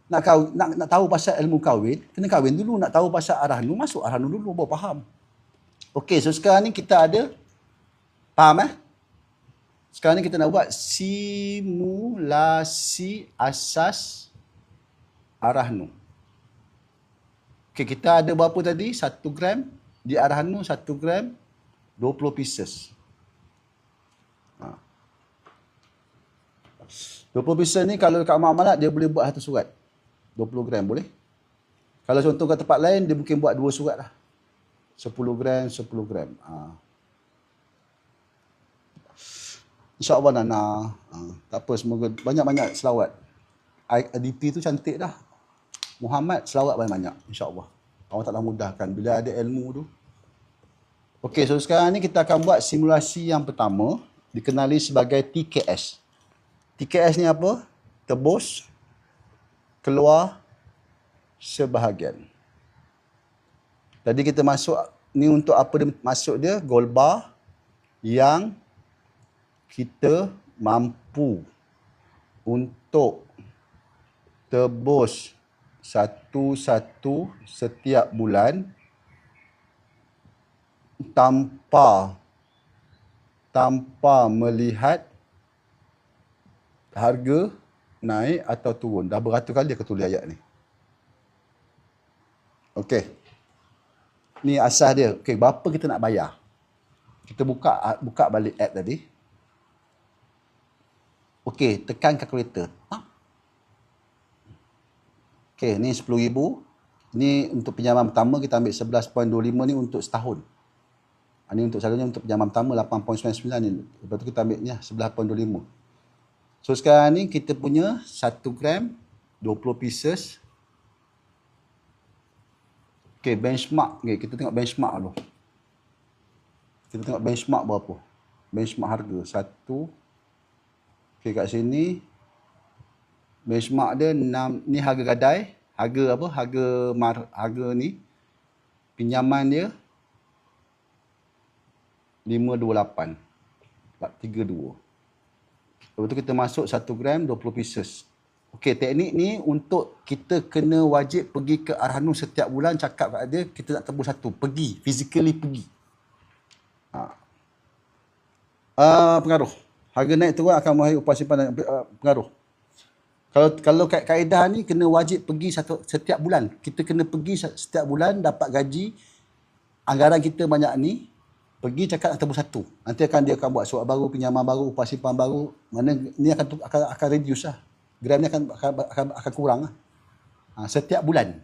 Nak tahu pasal ilmu kahwin, kena kahwin dulu. Nak tahu pasal Arhanu, masuk Arhanu dulu, baru faham. Okey, so sekarang ni kita ada, faham eh? Sekarang ni kita nak buat simulasi asas Arhanu. Okey, kita ada berapa tadi? 1 gram. Di Arhanu 1 gram, 20 pieces. 20 pieces ni kalau dekat Mak Malat, dia boleh buat 1 surat. 20 gram boleh. Kalau contoh kat tempat lain, dia mungkin buat 2 surat lah. 10 gram, 10 gram. InsyaAllah Nana. Tak apa, semoga banyak-banyak selawat. DP tu cantik dah. Muhammad selawat banyak-banyak. InsyaAllah. Allah Ta'ala mudahkan bila ada ilmu tu. Okey, so sekarang ni kita akan buat simulasi yang pertama. Dikenali sebagai TKS. TKS ni apa? Tebus, keluar sebahagian. Tadi kita masuk, ni untuk apa dia masuk dia? Gold bar yang kita mampu untuk tebus satu-satu setiap bulan tanpa melihat harga naik atau turun. Dah beratus kali aku tulis ayat ni. Okey. Ni asas dia. Okey, berapa kita nak bayar? Kita buka balik app tadi. Okey, tekan kalkulator. Okey, ni 10,000. Ni untuk pinjaman pertama kita ambil 11.25 ni untuk setahun. Ini untuk selalunya untuk pinjaman pertama 8.99 ni. Lepas tu kita ambil ni 11.25. So sekarang ni kita punya 1 gram 20 pieces. Okey, benchmark. Okay, kita tengok benchmark dulu. Kita tengok benchmark berapa. Benchmark harga 1. Okey, kat sini benchmark dia 6, ni harga gadai, harga apa? Harga ni pinjaman dia 528. 32. Lepas tu kita masuk 1 gram 20 pieces. Okey, teknik ni untuk kita kena wajib pergi ke Arhanu setiap bulan, cakap kat dia kita nak tebus satu, pergi, physically pergi. Pengaruh. Harga naik turun akan mengaruhi upah simpanan, pengaruh. Kalau kaedah ni kena wajib pergi setiap bulan. Kita kena pergi setiap bulan dapat gaji. Anggaran kita banyak ni, pergi cakap nak tebus satu. Nanti dia akan buat surat baru, pinjaman baru, upah simpanan baru. Mana ni akan reduce lah. Gram ni akan kurang lah. Setiap bulan.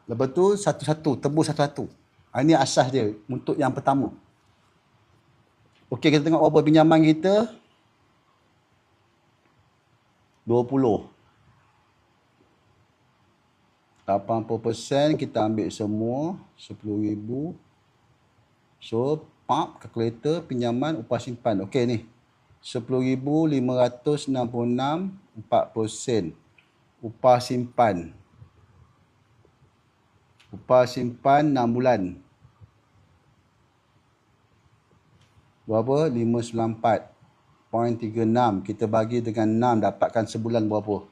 Lepas tu satu-satu, tebus satu-satu. Ini asas dia untuk yang pertama. Okey, kita tengok berapa pinjaman kita. 20. 80% kita ambil semua 10,000. So, kalkulator pinjaman upah simpan. Okey ni. 10,566 4%. Upah simpan. Upah simpan 6 bulan. Berapa? 594.36. Kita bagi dengan 6 dapatkan sebulan berapa?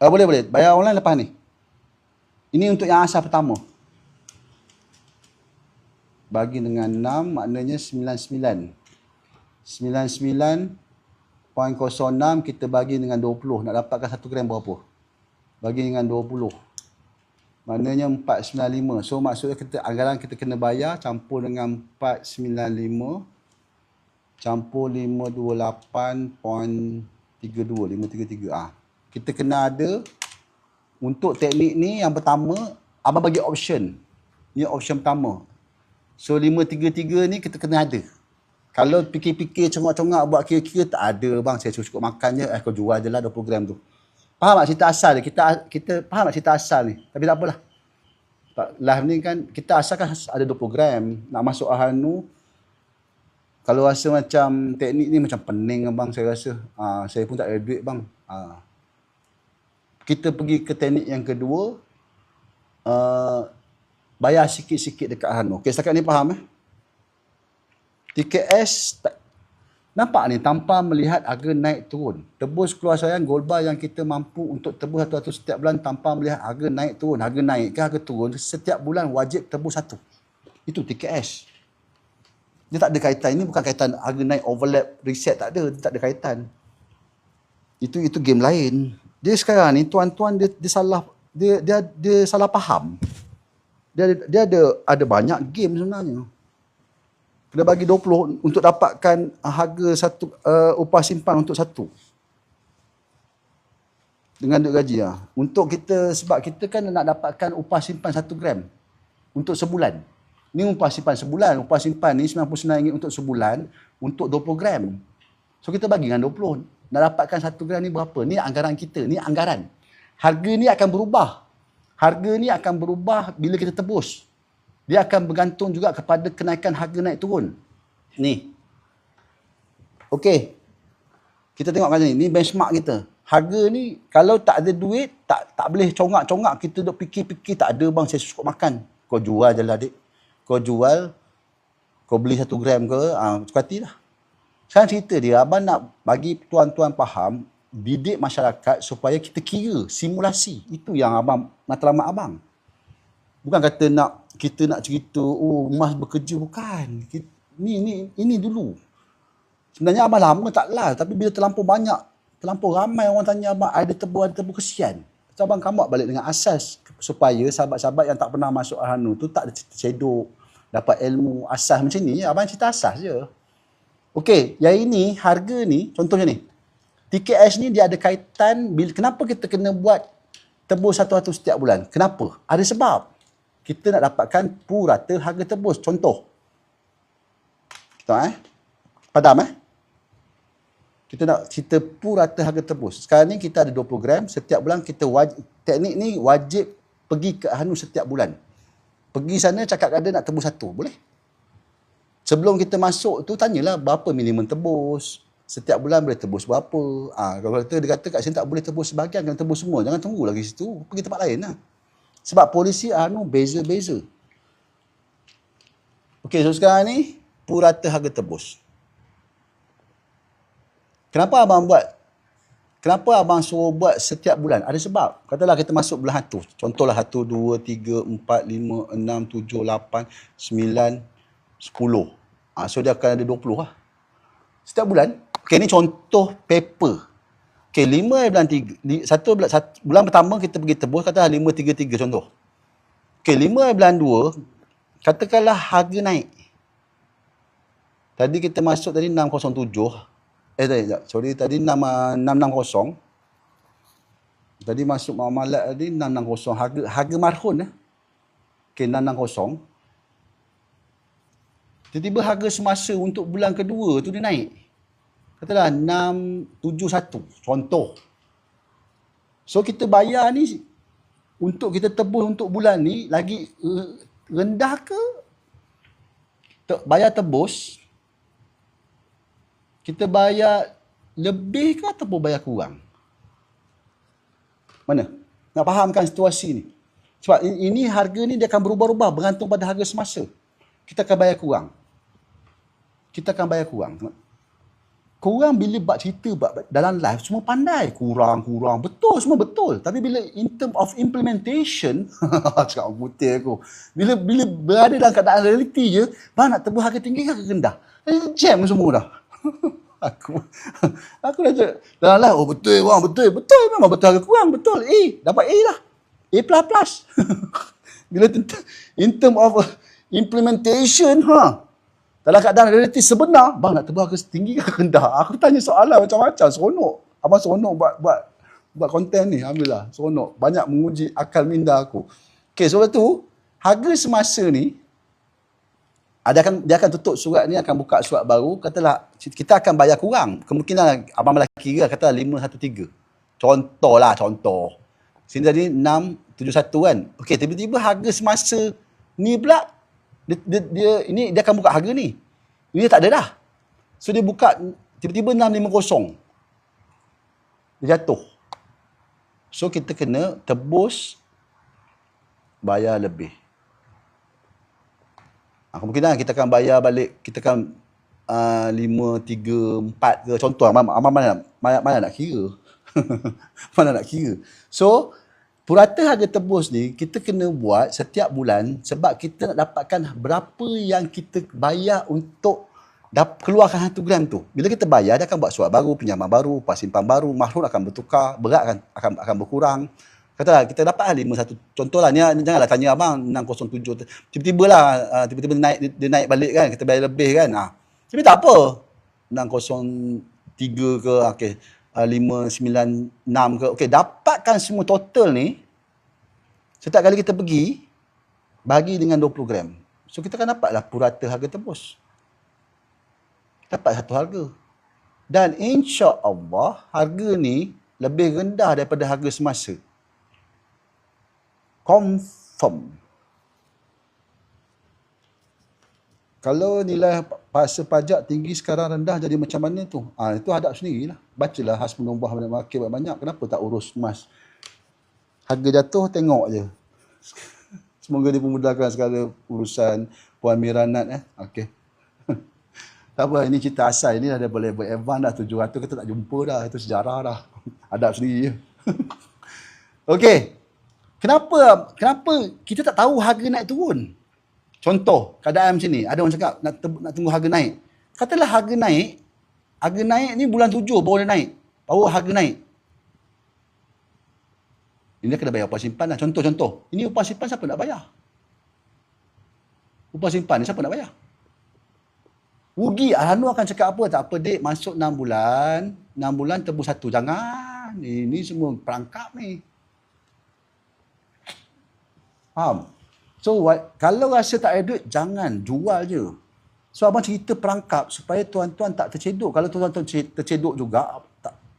Boleh. Bayar online lepas ni. Ini untuk yang asal pertama. Bagi dengan 6 maknanya 99. 99.06 kita bagi dengan 20. Nak dapatkan 1 gram berapa? Bagi dengan 20. Maknanya 495. So maksudnya anggaran kita kena bayar campur dengan 495 campur 528.32. Kita kena ada untuk teknik ni yang pertama abang bagi option. Ni option pertama. So 533 ni kita kena ada. Kalau fikir-fikir congak-congak buat kira-kira tak ada bang, saya cukup makan je, kau jual je lah 20 gram tu. Faham tak cerita asal dia? Kita faham tak cerita asal ni? Tapi tak apalah. Live ni kan, kita asal kan ada 20 gram. Nak masuk Ahanu, kalau rasa macam teknik ni macam pening bang, saya rasa. Saya pun tak ada duit bang. Kita pergi ke teknik yang kedua. Bayar sikit-sikit dekat Ahanu. Okay, setakat ni faham TKS nampak ni tanpa melihat harga naik turun. Tebus keluar sayang gold bar yang kita mampu untuk tebus satu-satu setiap bulan tanpa melihat harga naik turun. Harga naik ke harga turun, setiap bulan wajib tebus satu. Itu TKS. Dia tak ada kaitan. Ini bukan kaitan harga naik overlap reset, tak ada. Dia tak ada kaitan. Itu game lain. Dia sekarang ni tuan-tuan dia salah faham. Dia ada banyak game sebenarnya. Kena bagi 20 untuk dapatkan harga satu upah simpan untuk satu. Dengan duit gaji lah. Untuk kita, sebab kita kan nak dapatkan upah simpan 1 gram untuk sebulan. Ni upah simpan sebulan. Upah simpan ni RM99 untuk sebulan untuk 20 gram. So kita bagi dengan 20. Nak dapatkan 1 gram ni berapa? Ni anggaran kita. Ni anggaran. Harga ni akan berubah. Harga ni akan berubah bila kita tebus. Dia akan bergantung juga kepada kenaikan harga naik turun. Ni. Okey. Kita tengok kat sini. Ni benchmark kita. Harga ni kalau tak ada duit, tak boleh congak-congak. Kita duk fikir-fikir, tak ada bang, saya cukup makan. Kau jual je lah adik. Kau jual, kau beli 1 gram ke, suka hati lah. Sekarang cerita dia, abang nak bagi tuan-tuan faham, didik masyarakat supaya kita kira, simulasi. Itu yang abang, matlamat abang. Bukan kata kita nak cerita, emas bekerja, bukan. Ini dulu. Sebenarnya abang lama tak lah, tapi bila terlampau banyak, terlampau ramai orang tanya abang, ada tebu kesian. So abang come out balik dengan asas supaya sahabat-sahabat yang tak pernah masuk Al-Hanu tu tak cedok, dapat ilmu asas macam ni. Abang cerita asas je. Okey, yang ini, harga ni, contohnya ni. TKS ni dia ada kaitan, kenapa kita kena buat tebus satu-satu setiap bulan? Kenapa? Ada sebab. Kita nak dapatkan purata harga tebus. Contoh. Padam kita nak cerita purata harga tebus. Sekarang ni kita ada 20 gram. Setiap bulan kita teknik ni wajib pergi ke Al-Hanu setiap bulan. Pergi sana cakap ada nak tebus satu. Boleh? Sebelum kita masuk tu tanyalah berapa minimum tebus. Setiap bulan boleh tebus berapa. Kalau dia kata kat sini tak boleh tebus sebahagian, kena tebus semua. Jangan tunggu lagi situ. Pergi tempat lain lah. Sebab polisi Al-Hanu beza-beza. Okey, so sekarang ni purata harga tebus. Kenapa abang suruh buat setiap bulan? Ada sebab. Katalah kita masuk bulan 1. Contohlah 1, 2, 3, 4, 5, 6, 7, 8, 9, 10. So dia akan ada 20 lah. Setiap bulan. Okay, ni contoh paper. Okay, 5 bulan 3. Bulan pertama kita pergi tebus, katalah 533 contoh. Okay, 5 bulan 2, katakanlah harga naik. Tadi kita masuk tadi 607. Tadi 660. Tadi masuk muamalat tadi 660. Harga marhun. Okay, 660. Tiba-tiba harga semasa untuk bulan kedua tu dia naik. Katalah 671. Contoh. So kita bayar ni untuk kita tebus untuk bulan ni lagi rendah ke? Bayar tebus kita bayar lebih ke ataupun bayar kurang? Mana? Nak fahamkan situasi ni. Sebab ini harga ni dia akan berubah-ubah bergantung pada harga semasa. Kita akan bayar kurang. Korang bila buat cerita dalam live semua pandai. Kurang. Betul, semua betul. Tapi bila in term of implementation, cakap orang putih aku. Bila berada dalam keadaan realiti je, bang nak tebus harga tinggi ke rendah? Jam semua dah. aku dah cakap dalam live, betul bang, betul memang betul harga kurang, betul. Dapat A lah. A++. Bila in term of implementation, dalam keadaan realiti sebenar, bang nak tebus harga tinggi ke rendah? Aku tanya soalan macam-macam, seronok. Abang seronok buat konten ni, alhamdulillah, seronok. Banyak menguji akal minda aku. Okay, sebab tu, harga semasa ni, dia akan tutup surat ni, akan buka surat baru, katalah, kita akan bayar kurang. Kemungkinan, abang malah kira, katalah 513. Contoh. Sini tadi 671 kan. Okay, tiba-tiba harga semasa ni pula, dia akan buka harga ni. Ini tak ada dah. So dia buka tiba-tiba 650. Dia jatuh. So kita kena tebus bayar lebih. Kemungkinan kita akan bayar balik, kita akan 534 ke contoh. Mana nak kira? Mana nak kira? So purata harga tebus ni kita kena buat setiap bulan sebab kita nak dapatkan berapa yang kita bayar untuk keluarkan 1 gram tu. Bila kita bayar, dia akan buat surat baru, pinjaman baru, pas simpan baru, mahrun akan bertukar, berat akan berkurang. Katalah kita dapat 51. Contohlah ni, janganlah tanya abang 607 tiba-tiba dia naik balik kan, kita bayar lebih kan. Tapi tak apa. 603 ke, okey. 596 ke. Okey, dapatkan semua total ni. Setiap kali kita pergi, bagi dengan 20 gram. So kita akan dapatlah purata harga tebus. Dapat satu harga. Dan insya-Allah harga ni lebih rendah daripada harga semasa. Confirm. Kalau nilai pasal pajak tinggi sekarang rendah jadi macam mana tu? Itu hadap sendirilah. Bacalah Hasbunallah wa ni'mal wakil banyak. Kenapa tak urus emas? Harga jatuh tengok je. Semoga dipermudahkan segala urusan Puan Miranat. Okey. Tak apa, ini cerita asal. Ini dah boleh advance dah 700 kita tak jumpa dah. Itu sejarah dah. Hadap sendiri je. Okey. Kenapa kita tak tahu harga naik turun? Contoh, keadaan macam ni. Ada orang cakap nak tunggu harga naik. Katalah harga naik ni bulan 7 baru dia naik. Baru harga naik. Ini kena bayar upah simpan lah. Contoh. Ini upah simpan siapa nak bayar? Upah simpan ni siapa nak bayar? Rugi. Ahanu akan cakap apa? Tak apa dik, masuk 6 bulan. 6 bulan tebus 1. Jangan. Ini semua perangkap ni. Faham? So, kalau rasa tak ada duit, jangan. Jual je. So, abang cerita perangkap supaya tuan-tuan tak tercedok. Kalau tuan-tuan tercedok juga,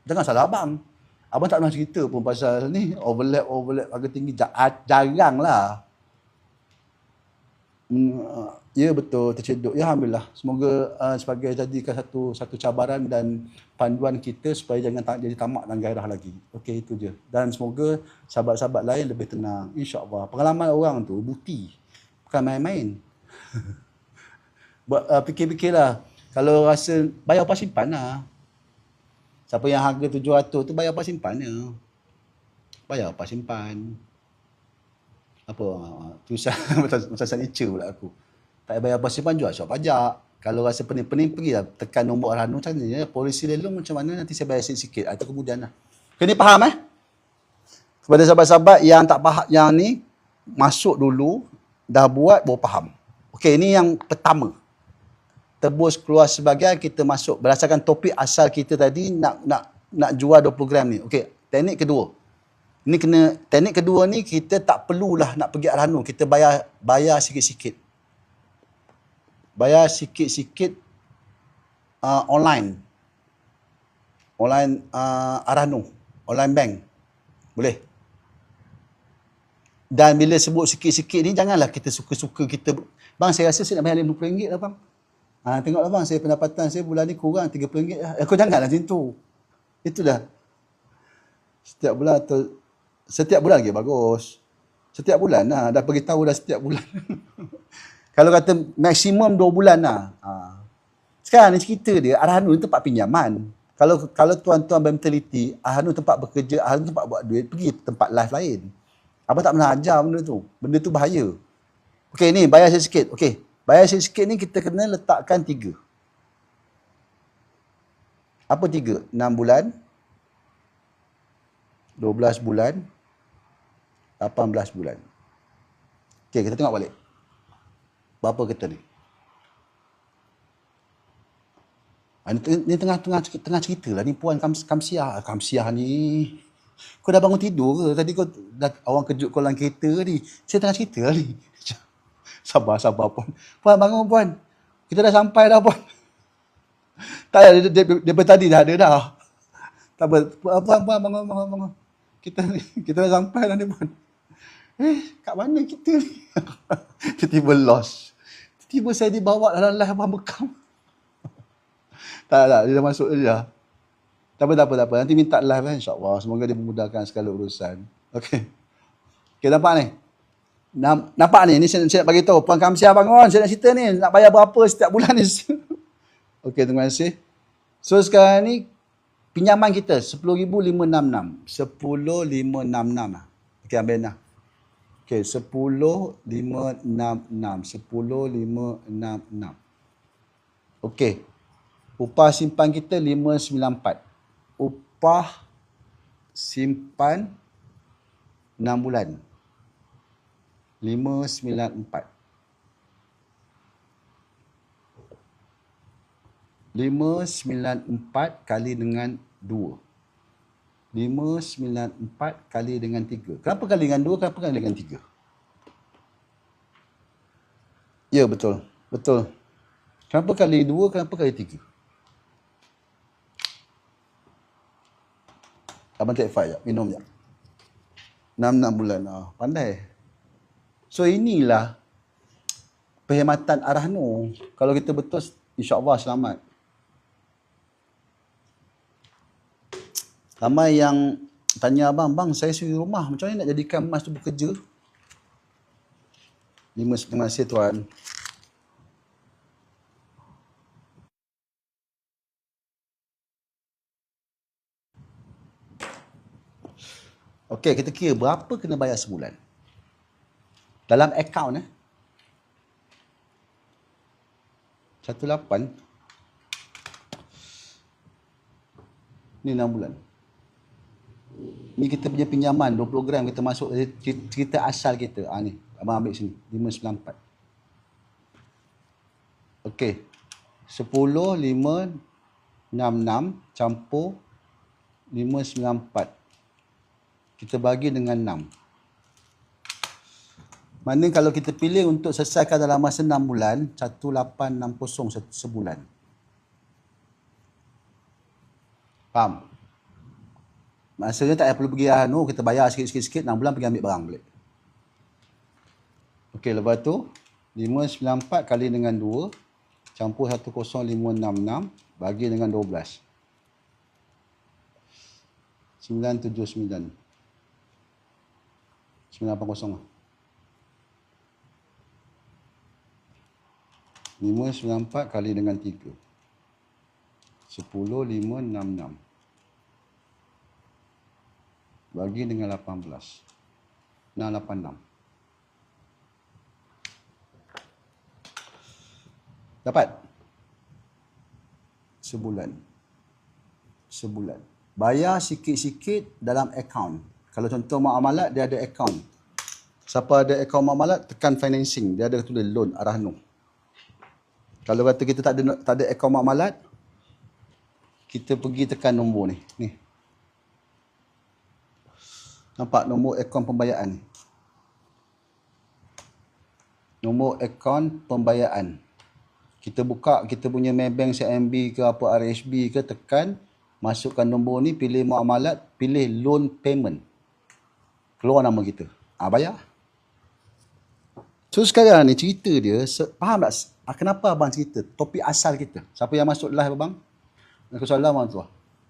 jangan salah abang. Abang tak pernah cerita pun pasal ni. Overlap harga tinggi. Jarang lah. Ya betul, tercedok. Ya Alhamdulillah. Semoga sebagai jadikan satu cabaran dan panduan kita supaya jangan jadi tamak dan gairah lagi. Okey, itu je. Dan semoga sahabat-sahabat lain lebih tenang. InsyaAllah. Pengalaman orang tu bukti. Bukan main-main. Fikir-fikirlah. Kalau rasa bayar upah simpan lah. Siapa yang harga 700 tu bayar upah simpan je. Bayar upah simpan. Apa tulisan macam signature pula aku. Tak bayar upah simpan, jual suap pajak. Kalau rasa pening-pening, pergilah tekan nombor Arhanu macam ni. Polisi lelong macam mana, nanti saya bayar sikit-sikit. Itu kemudian lah. Kena faham Kepada sahabat-sahabat yang tak faham, yang ni masuk dulu, dah buat, baru faham. Okey, ini yang pertama. Tebus keluar sebagian, kita masuk. Berdasarkan topik asal kita tadi, nak jual 20 gram ni. Okey, teknik kedua. Teknik kedua ni kita tak perlulah nak pergi Arhanu. Kita bayar sikit-sikit. Bayar sikit-sikit online. Online Arhanu. Online bank. Boleh. Dan bila sebut sikit-sikit ni, janganlah kita suka-suka kita. Bang, saya rasa saya nak bayar RM50 lah bang. Tengoklah bang, saya pendapatan saya bulan ni kurang RM30 lah. Kau janganlah macam tu. Itu dah. Setiap bulan lagi bagus. Setiap bulan lah. Dah beritahu dah setiap bulan. Kalau kata maksimum 2 bulan lah. Sekarang ni cerita dia, Arhanu ni tempat pinjaman. Kalau tuan-tuan bermentaliti, Arhanu tempat bekerja, Arhanu tempat buat duit, pergi tempat live lain. Abang tak pernah ajar benda tu. Benda tu bahaya. Okey ni, bayar sikit. Okey, bayar sikit ni kita kena letakkan 3. Apa 3? 6 bulan, 12 bulan, 18 bulan. Okey, kita tengok balik. Berapa kita ni? Ni tengah cerita lah ni puan Kamsiah. Kamsiah ni. Kau dah bangun tidur ke? Tadi kau orang kejut kau dalam kereta ni. Saya tengah cerita lah ni. Sabar puan. Puan bangun puan. Kita dah sampai dah puan. Tak ada, dia tadi dah ada dah. Tak apa. Puan bangun. Kita dah sampai dah ni puan. Kat mana kita ni? Tiba-tiba lost. Tiba-tiba saya dibawa dalam live abang bekam. Tak, dia dah masuk dia. Tak apa. Nanti minta live lah insyaAllah. Semoga dia memudahkan segala urusan. Okey. Okey, nampak ni? Nampak ni? Ni saya nak bagi tahu. Puan Kamsiah bangun. Saya nak cerita ni. Nak bayar berapa setiap bulan ni. Okey, terima kasih. So, sekarang ni pinjaman kita 10,566. 10,566 lah. Okey, ambil dah. Okey, 10,566. 10,566. Okey. Upah simpan kita 594. Upah simpan 6 bulan. 594. 594 kali dengan 2. 594 kali dengan 3. Kenapa kali dengan 2? Kenapa kali dengan 3? Ya, betul. Kenapa kali 2? Kenapa kali 3? Abang take 5 sekejap. Minum sekejap. 6 bulan. Pandai. So, inilah perkhidmatan Arhanu. Kalau kita betul, insyaAllah selamat. Ramai yang tanya abang, bang saya suri rumah. Macam mana nak jadikan emas tu bekerja? Terima kasih tuan. Okey, kita kira berapa kena bayar sebulan. Dalam akaun 18. Ni 6 bulan. Ni kita punya pinjaman 20 gram kita masuk cerita asal kita. Ni abang ambil sini 594. Okey. 10 5 66 campur 594. Kita bagi dengan 6. Mana kalau kita pilih untuk selesaikan dalam masa 6 bulan, 1860 sebulan. Faham? Maksudnya tak payah perlu pergi kita bayar sikit-sikit 6 bulan pergi ambil barang balik. Okey, lepas tu 594 kali dengan 2 campur 10566 bagi dengan 12. 979. 980 lah. 594 kali dengan 3. 10566. Bagi dengan 18. 686. Dapat? Sebulan. Bayar sikit-sikit dalam akaun. Kalau contoh muamalat, dia ada akaun. Siapa ada akaun muamalat, tekan financing. Dia ada tulis loan arah Noh. Kalau kata kita tak ada akaun muamalat, kita pergi tekan nombor ni. Nampak nombor akaun pembayaan ni. Nombor akaun pembayaan. Kita buka kita punya Maybank, CIMB ke apa RHB ke, tekan, masukkan nombor ni, pilih muamalat, pilih loan payment. Keluar nama kita. Bayar. So sekarang ni cerita dia, faham tak kenapa abang cerita? Topik asal kita. Siapa yang masuk live abang? Aku soalan abang tu.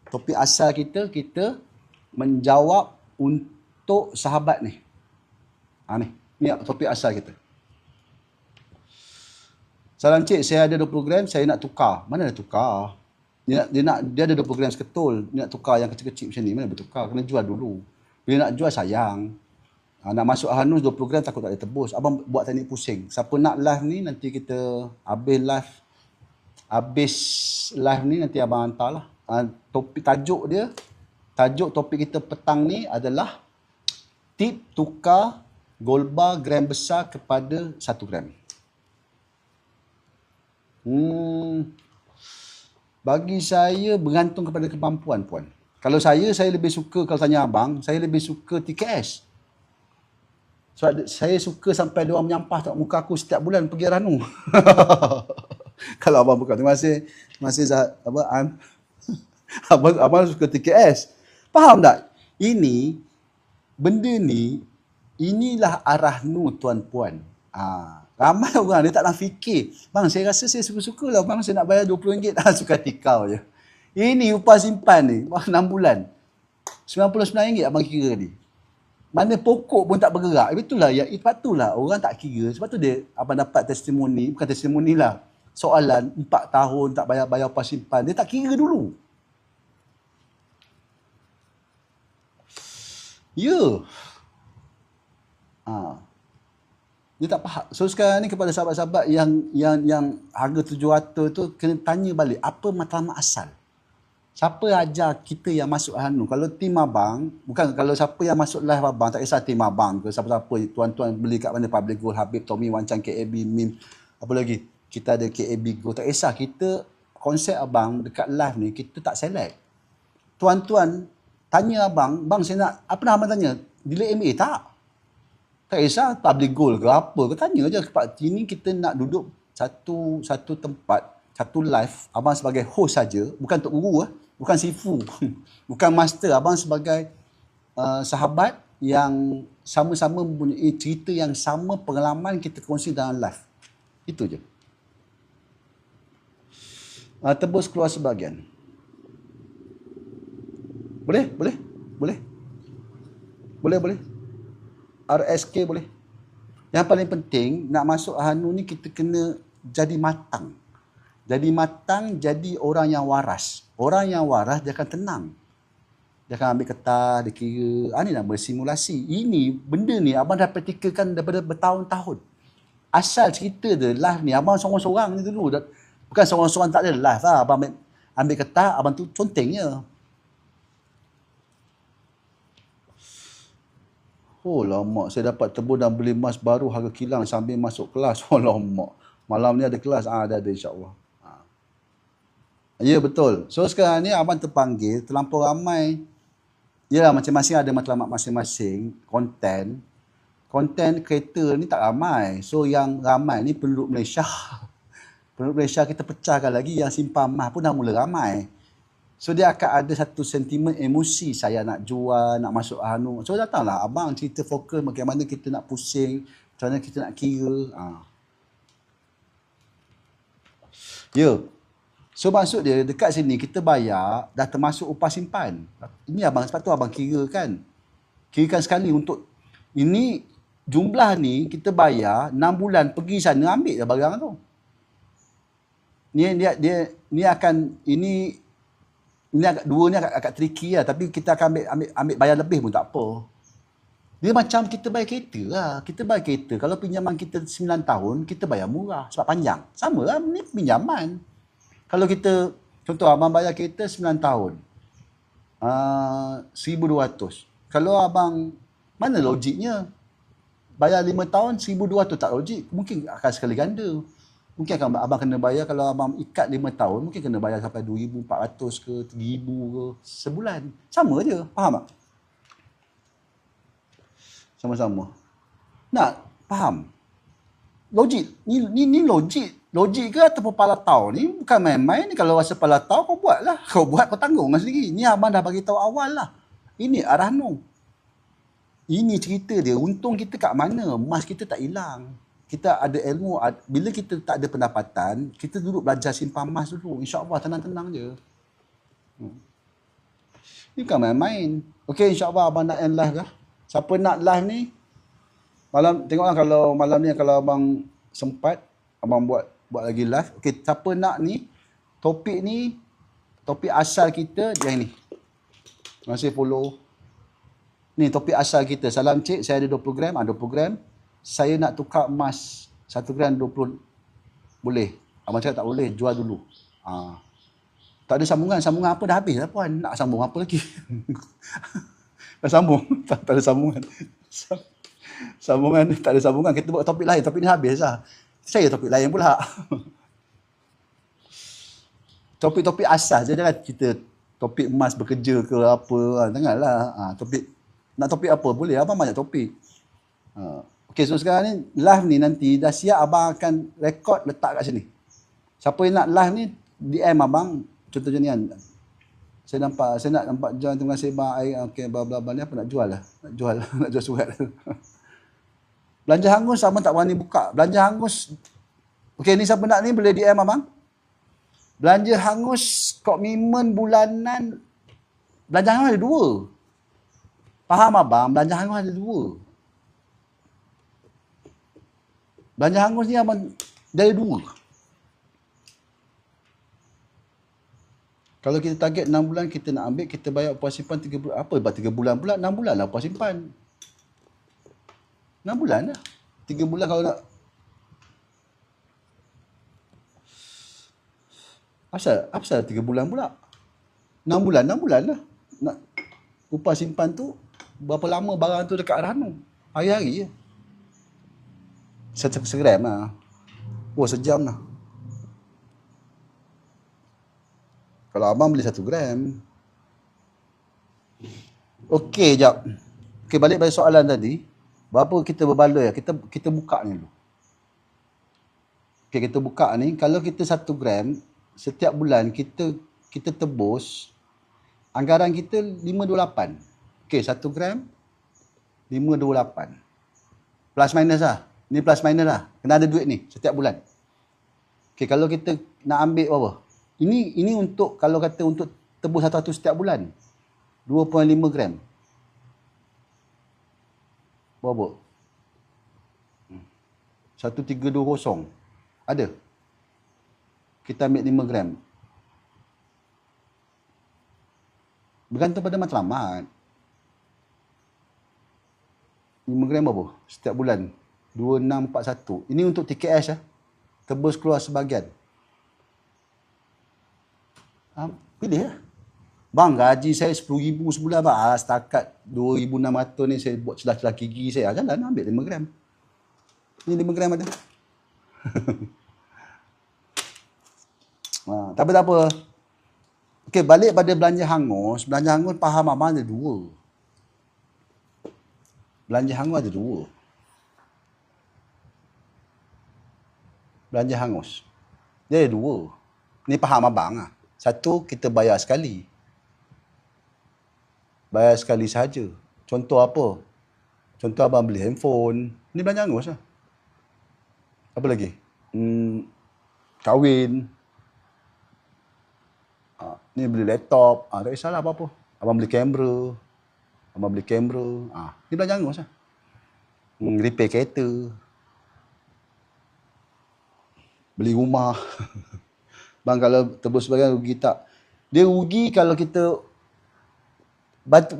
Topik asal kita menjawab untuk sahabat ni. Ni topik asal kita. Salam cik, saya ada 20 gram, saya nak tukar. Mana ada tukar? Dia ada 20 gram seketul. Dia nak tukar yang kecil-kecil macam ni. Mana boleh tukar? Kena jual dulu. Bila nak jual sayang. Nak masuk Hanus 20 gram takut tak boleh tebus. Abang buat teknik pusing. Siapa nak live ni, nanti kita habis live ni nanti abang hantar lah. Topik tajuk topik kita petang ni adalah tip tukar gold bar gram besar kepada 1 gram. Bagi saya bergantung kepada kemampuan puan. Kalau saya lebih suka, kalau tanya abang, saya lebih suka TKS. Sebab saya suka sampai dia orang menyampah tak muka aku setiap bulan pergi Ranu. Kalau abang buka. Terima kasih abang suka TKS. Faham tak? Benda ni, inilah arah Nu tuan-puan. Ramai orang dia tak nak fikir. Bang, saya rasa saya suka-suka lah. Bang, saya nak bayar RM20. Suka tikau je. Ini upah simpan ni. 6 bulan. RM99 abang kira ni. Mana pokok pun tak bergerak. Itulah, sebab itulah orang tak kira. Sebab tu dia abang dapat testimoni. Bukan testimoni lah. Soalan 4 tahun tak bayar upah simpan. Dia tak kira dulu. Ya. Dia tak faham. So sekarang ni kepada sahabat-sahabat yang harga 700 tu, kena tanya balik apa matlamat asal. Siapa ajar kita yang masuk Hanu? Kalau tim abang, bukan kalau siapa yang masuk live abang, tak kisah tim abang ke siapa-siapa, tuan-tuan beli kat mana, Public Gold, Habib, Tommy, Wancang, KAB, Mim, apa lagi? Kita ada KAB Gold. Tak kisah, kita konsep abang dekat live ni, kita tak select. Tuan-tuan tanya abang, bang saya nak, apa nama abang tanya? Delay MA tak? Tak kisah Public Gold ke apa ke, tanya je. Ini kita nak duduk satu tempat, satu live, abang sebagai host saja, bukan Tok Guru, bukan Sifu, bukan master. Abang sebagai sahabat yang sama-sama mempunyai cerita yang sama, pengalaman kita kongsi dalam live. Itu je. Tebus keluar sebahagian. Boleh? RSK boleh. Yang paling penting, nak masuk Hanu ni kita kena jadi matang. Jadi orang yang waras. Orang yang waras dia akan tenang. Dia akan ambil kertas, dia kira. Ni nak bersimulasi. Ini, benda ni abang dah praktikalkan daripada bertahun-tahun. Asal cerita dia live ni, abang seorang-seorang ni dulu. Bukan seorang-seorang tak ada live lah. Abang ambil kertas, abang tu contengnya. Oh lama, saya dapat tebus dan beli emas baru harga kilang sambil masuk kelas. Oh lama. Malam ni ada kelas, ada insya-Allah. Ya betul. So sekarang ni abang terpanggil, terlampau ramai. Yalah masing-masing ada matlamat masing-masing, konten. Konten kereta ni tak ramai. So yang ramai ni penduduk Malaysia. Penduduk Malaysia kita pecahkan lagi, yang simpan emas pun dah mula ramai. So dia akan ada satu sentimen emosi, saya nak jual, nak masuk anu. So datanglah abang cerita fokus bagaimana kita nak pusing, macam mana kita nak kira. Ya. So maksud dia dekat sini kita bayar dah termasuk upah simpan. Ini abang sebab tu abang kira kan. Kirakan sekali untuk ini jumlah ni kita bayar 6 bulan pergi sana ambil dah barang tu. Ni akan ini agak dua ni agak tricky lah, tapi kita akan ambil bayar lebih pun tak apa. Dia macam kita bayar kereta lah. Kita bayar kereta, kalau pinjaman kita 9 tahun, kita bayar murah sebab panjang. Sama lah, ni pinjaman. Kalau kita, contoh abang bayar kereta 9 tahun, 1,200. Kalau abang, mana logiknya? Bayar 5 tahun, 1,200 tak logik. Mungkin akan sekali ganda. Mungkin akan abang kena bayar, kalau abang ikat 5 tahun, mungkin kena bayar sampai 2,400 ke 3,000 ke sebulan. Sama je, faham tak? Sama-sama. Nak faham? Logik. Ni logik. Logik ke ataupun palatau? Ni bukan main-main ni. Kalau rasa palatau, kau buat lah. Kau buat, kau tanggung sendiri. Ni abang dah bagi tahu awal lah. Ini arah no. Ini cerita dia. Untung kita kat mana? Emas kita tak hilang. Kita ada ilmu. Bila kita tak ada pendapatan, kita duduk belajar simpan emas dulu. InsyaAllah tenang-tenang je. Ini bukan main-main. Okey, insyaAllah abang nak end live lah. Siapa nak live ni, malam tengoklah kalau malam ni kalau abang sempat, abang buat lagi live. Okey, siapa nak ni, topik asal kita yang ni. Terima kasih follow. Ni topik asal kita. Salam cik, saya ada 20 gram, 20 gram. Saya nak tukar emas 1 gram 20. Boleh. Abang cakap tak boleh, jual dulu. Tak ada sambungan apa dah habis lah puan. Nak sambung apa lagi? Dah sambung. Tak ada sambungan. Sambungan, tak ada sambungan. Kita buat topik lain. Topik ni habis lah. Saya topik lain pula. Topik-topik asas je. Jangan kita topik emas bekerja ke apa. Janganlah. Nak topik apa? Boleh. Abang banyak topik. Okey, so sekarang ni live ni nanti dah siap, abang akan rekod letak kat sini. Siapa yang nak live ni DM abang. Contohnya ni kan. Saya nak nampak jual, terima kasih bang. Okey, bla bla bla ni apa nak jual lah. Nak jual surat. Belanja hangus abang tak berani buka. Belanja hangus. Okey, ni siapa nak ni boleh DM abang. Belanja hangus komitmen bulanan. Belanja hangus ada 2. Faham abang? Belanja hangus ada 2. Belanja hangus ni abang dia ada 2. Kalau kita target 6 bulan kita nak ambil, kita bayar upah simpan 3 bulan. Apa 3 bulan pula? 6 bulan lah upah simpan. 6 bulan lah. 3 bulan kalau nak. Apa 3 bulan pula? 6 bulan lah. Nak upah simpan tu, berapa lama barang tu dekat Ranu? Hari-hari je. Segram lah. Oh, sejam lah. Kalau abang beli 1 gram. Okey, jap. Okey, balik pada soalan tadi. Berapa kita berbaloi? Kita buka ni dulu. Okey, kita buka ni. Kalau kita 1 gram, setiap bulan kita tebus, anggaran kita 528. Okey, 1 gram, 528. Plus minus lah. Ni plus minus lah. Kena ada duit ni setiap bulan. Okey, kalau kita nak ambil berapa? Ini untuk, kalau kata untuk tebus 100 setiap bulan. 2.5 gram. Berapa? 1320. Ada. Kita ambil 5 gram. Bergantung pada matlamat. 5 gram berapa? Setiap bulan. 2641. Ini untuk TKS lah. Tebus keluar sebahagian. Pilih lah. Bang, gaji saya 10,000 sebulan bang. Setakat 2,600 ni saya buat celah-celah gigi saya. Jalan ambil 5 gram. Ni 5 gram ada. Tak apa. Okey, balik pada belanja hangus. Belanja hangus faham abang ada dua. Belanja hangus ada dua. Belanja hangus. Dia ada dua. Ni faham abang lah. Satu, kita bayar sekali. Bayar sekali saja. Contoh apa? Contoh abang beli handphone. Ni belanja hangus lah. Apa lagi? Kahwin. Ni beli laptop. Tak kisahlah apa-apa. Abang beli kamera. Ni belanja hangus lah. Repair kereta. Beli rumah. Bang, kalau tebus sebagian rugi tak? Dia rugi kalau kita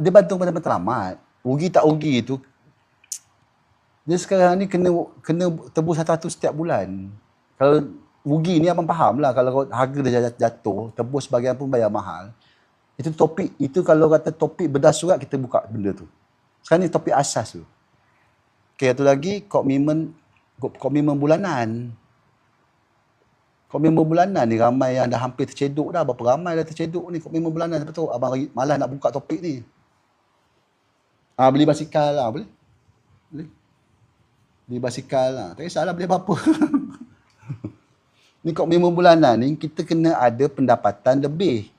dia bantu pada matlamat. Rugi tak rugi tu, dia sekarang ni kena tebus 100 setiap bulan. Kalau rugi ni abang faham lah. Kalau harga dah jatuh, tebus sebagian pun bayar mahal. Itu topik, itu kalau kata topik bedah surat, kita buka benda tu. Sekarang ni topik asas tu. Okay, satu lagi, komitmen bulanan. Komitmen bulanan ni ramai yang dah hampir terceduk dah. Berapa ramai dah terceduk ni komitmen bulanan. Lepas tu abang malas nak buka topik ni. Beli basikal lah. Boleh? Beli basikal lah. Tak kisahlah beli apa-apa. Ni komitmen bulanan ni kita kena ada pendapatan lebih.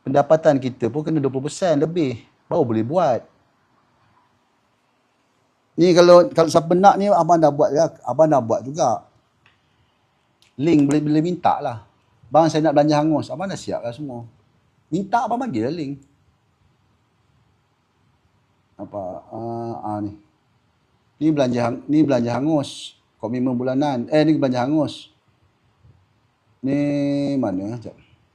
Pendapatan kita pun kena 20% lebih. Baru boleh buat. Ni kalau siapa nak ni abang dah buat ya. Abang dah buat juga. Link boleh minta lah. Bang, saya nak belanja hangus. Abang dah siap lah semua. Minta abang bagilah link. Ni. Ni belanja hangus. Komitmen bulanan. Ni belanja hangus. Ni mana?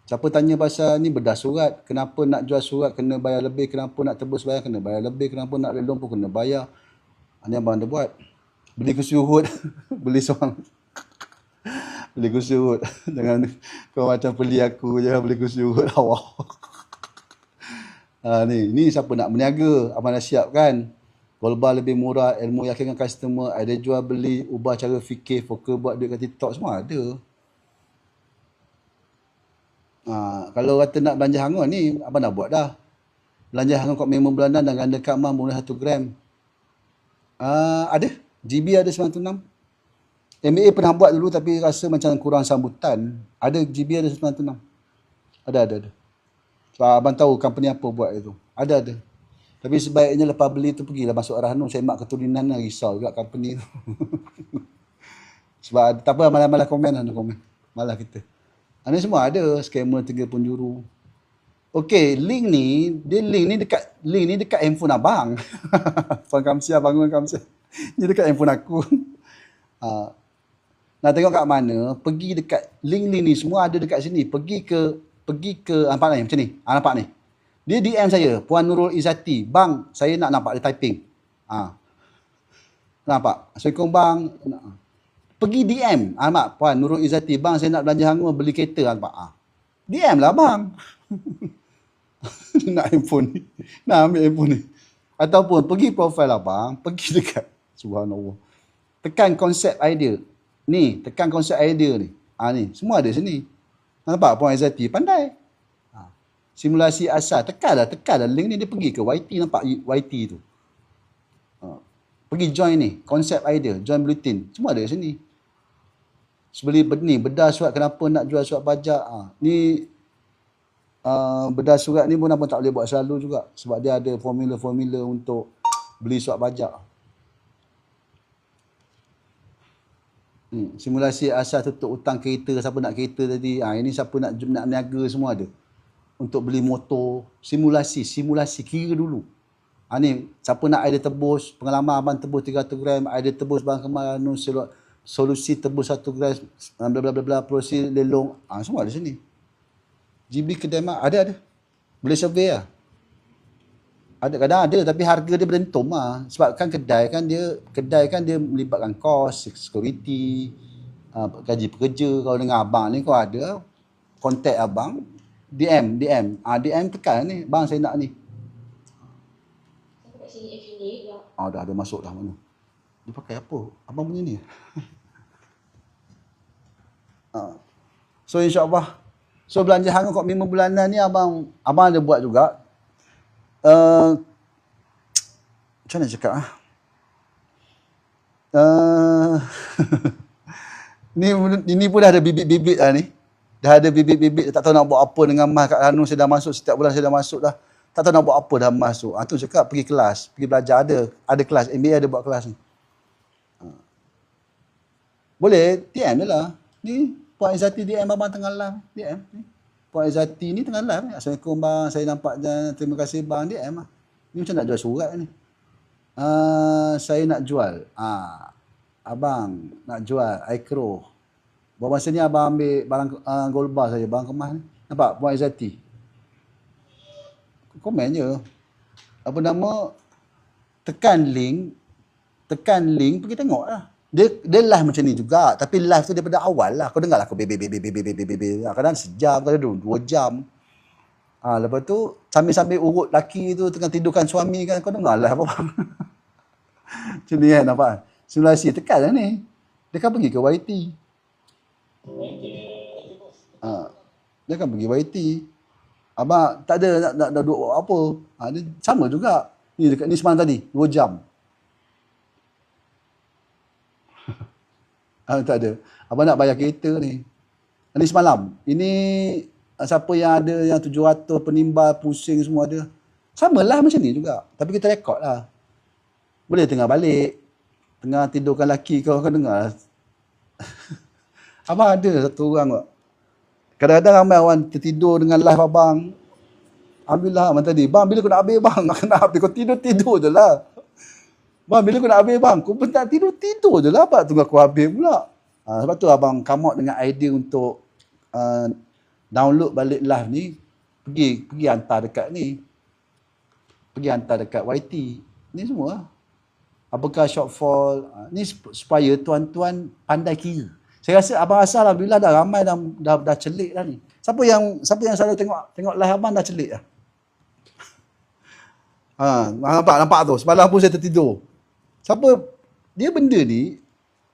Siapa tanya pasal ni bedah surat. Kenapa nak jual surat kena bayar lebih. Kenapa nak tebus bayar kena bayar lebih. Kenapa nak relong pun kena bayar. Ni abang dah buat. Beli kursi urut. Beli seorang. Beli kursi urut. Jangan kau macam beli aku je beli kursi urut awak. Ni siapa nak berniaga. Abang dah siap kan. Golbar lebih murah, ilmu yakinkan customer, ada jual beli, ubah cara fikir, fokus buat duit kat TikTok, semua ada. Kalau kata nak belanja hangus ni, abang dah buat dah. Belanja hangus komitmen bulanan dan ganda kamar murah 1 gram. Ada. GB ada 96. MBA pernah buat dulu tapi rasa macam kurang sambutan. Ada GB ada 96. Ada. Sebab abang tahu company apa buat itu. Ada. Tapi sebaiknya lepas beli tu pergilah masuk Rahnu, semak keturunan lah, risau juga company tu. Sebab tak apa, malah komen. Malah kita. Ini semua ada, scammer 3 penjuru. Okey, link ni dekat handphone abang. Puan Kamsia, bangun Kamsia. Ni dekat handphone aku. Nak tengok kat mana, pergi dekat link ni semua ada dekat sini. Pergi ke nampak ni macam ni. Nampak ni. Dia DM saya, Puan Nurul Izzati. Bang, saya nak nampak dia typing. Nampak? Assalamualaikum bang. Pergi DM. Nampak? Puan Nurul Izzati. Bang, saya nak belanja hangus beli kereta. Nampak? DM lah bang. Nak handphone ni. Nak ambil handphone ni. Ataupun pergi profile abang. Pergi dekat. Subhanallah. Tekan konsep idea. Ni, tekan konsep idea ni. Ni, semua ada sini. Nampak? Puan Izzati. Pandai. Simulasi asal. Tekanlah link ni dia pergi ke YT, nampak YT tu. Pergi join ni, konsep idea, join bulletin. Semua ada sini. Sebeli ni, bedah surat kenapa nak jual surat pajak. Ni bedah surat ni pun abang tak boleh buat selalu juga. Sebab dia ada formula-formula untuk beli surat pajak. Simulasi asal tutup hutang kereta, siapa nak kereta tadi. Ini siapa nak niaga semua ada. Untuk beli motor, simulasi, kira dulu. Ni, siapa nak idea tebus, pengalaman abang tebus 300 gram, idea tebus bang kemarin, solusi tebus 1 gram, bla proses lelong, semua ada sini. GB kedai mak, ada. Boleh survey lah. Ada, kadang ada, tapi harga dia berentum lah. Sebab kan kedai kan dia melibatkan kos, security, gaji pekerja. Kalau dengan abang ni kau ada, kontak abang, DM. DM tekan ni. Bang saya nak ni. Kat sini affiliate lah. Dah ada masuk dah mana. Dia pakai apa? Abang punya ni. So insyaAllah. So belanja hang kat 5 bulanan ni abang ada buat juga. Macam mana cakap Ini pun dah ada bibit-bibit lah ni. Dah ada bibit-bibit, tak tahu nak buat apa dengan mas kat Ranu. Saya dah masuk, setiap bulan saya dah masuk dah. Tak tahu nak buat apa dah mas tu. Tu cakap pergi kelas, pergi belajar. Ada kelas, MBA ada buat kelas ni. Boleh, DM je lah. Ni, Puan Izzati DM abang tengah live. DM. Ni. Puan Izzati ni tengah live. Assalamualaikum bang, saya nampak dan terima kasih bang. DM lah. Ni macam nak jual surat ni. Saya nak jual. Abang nak jual Aikro. Buat masa ni abang ambil barang gold bar saya, barang kemas ni. Nampak Puan Izzati? Komen je. Apa nama? Tekan link, pergi tengok lah. Dia live macam ni juga. Tapi live tu daripada awal lah. Kau dengar lah. Kau kadang sejam, kadang 2 jam. Lepas tu, sambil-sambil urut laki tu tengah tidurkan suami kan. Kau dengar lah apa. Macam ni kan, nampak? Simulasi, tekan lah ni. Dia kan pergi ke YT. Dia kan pergi YT. Abang tak ada nak duduk apa. Dia sama juga. Ni dekat ni semalam tadi, 2 jam. Tak ada. Abang nak bayar kereta ni. Ini semalam. Ini siapa yang ada yang 700 penimbal pusing semua ada. Sama lah macam ni juga. Tapi kita rekod lah. Boleh tengah balik. Tengah tidurkan laki kau dengar. Abang ada satu orang kok. Kadang-kadang ramai orang tertidur dengan live abang. Alhamdulillah abang tadi. Bang, bila kau nak habis bang? Nak habis. Kau tidur je lah. Bang, bila kau nak habis bang? Kau tak tidur je lah. Apa tunggu aku habis pula. Sebab tu abang come out dengan idea untuk download balik live ni. Pergi hantar dekat ni. Pergi hantar dekat YT. Ni semua. Apakah shortfall. Ni supaya tuan-tuan pandai kira. Saya rasa abang rasa alhamdulillah dah ramai dah celik dah ni. Siapa yang selalu tengok live abang dah celik dah. Nampak tu. Semalam pun saya tertidur. Siapa dia benda ni,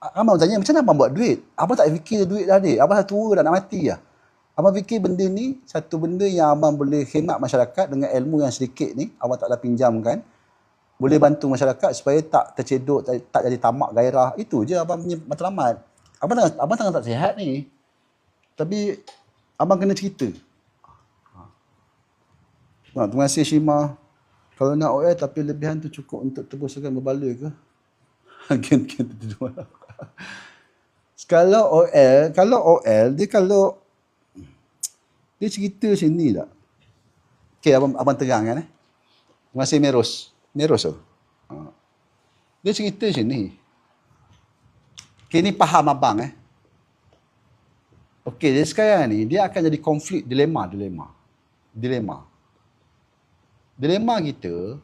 abang tanya macam mana abang buat duit? Abang tak fikir duit dah ni. Abang dah tua dah nak mati lah. Abang fikir benda ni satu benda yang abang boleh khidmat masyarakat dengan ilmu yang sedikit ni, abang tak dah pinjamkan. Boleh bantu masyarakat supaya tak tercedok, tak jadi tamak gairah. Itu je abang punya matlamat. Abang tengah tak sihat ni. Tapi abang kena cerita. Terima kasih Shima. Kalau nak OL tapi lebihan tu cukup untuk tebuskan berbaloi ke? Gen tidur. Kalau OL dia cerita macam ni tak? Okay, abang terang kan. Terima kasih Meros tu. Dia cerita macam ni. Okay, ni faham abang Okay, jadi sekarang ni dia akan jadi konflik, dilema kita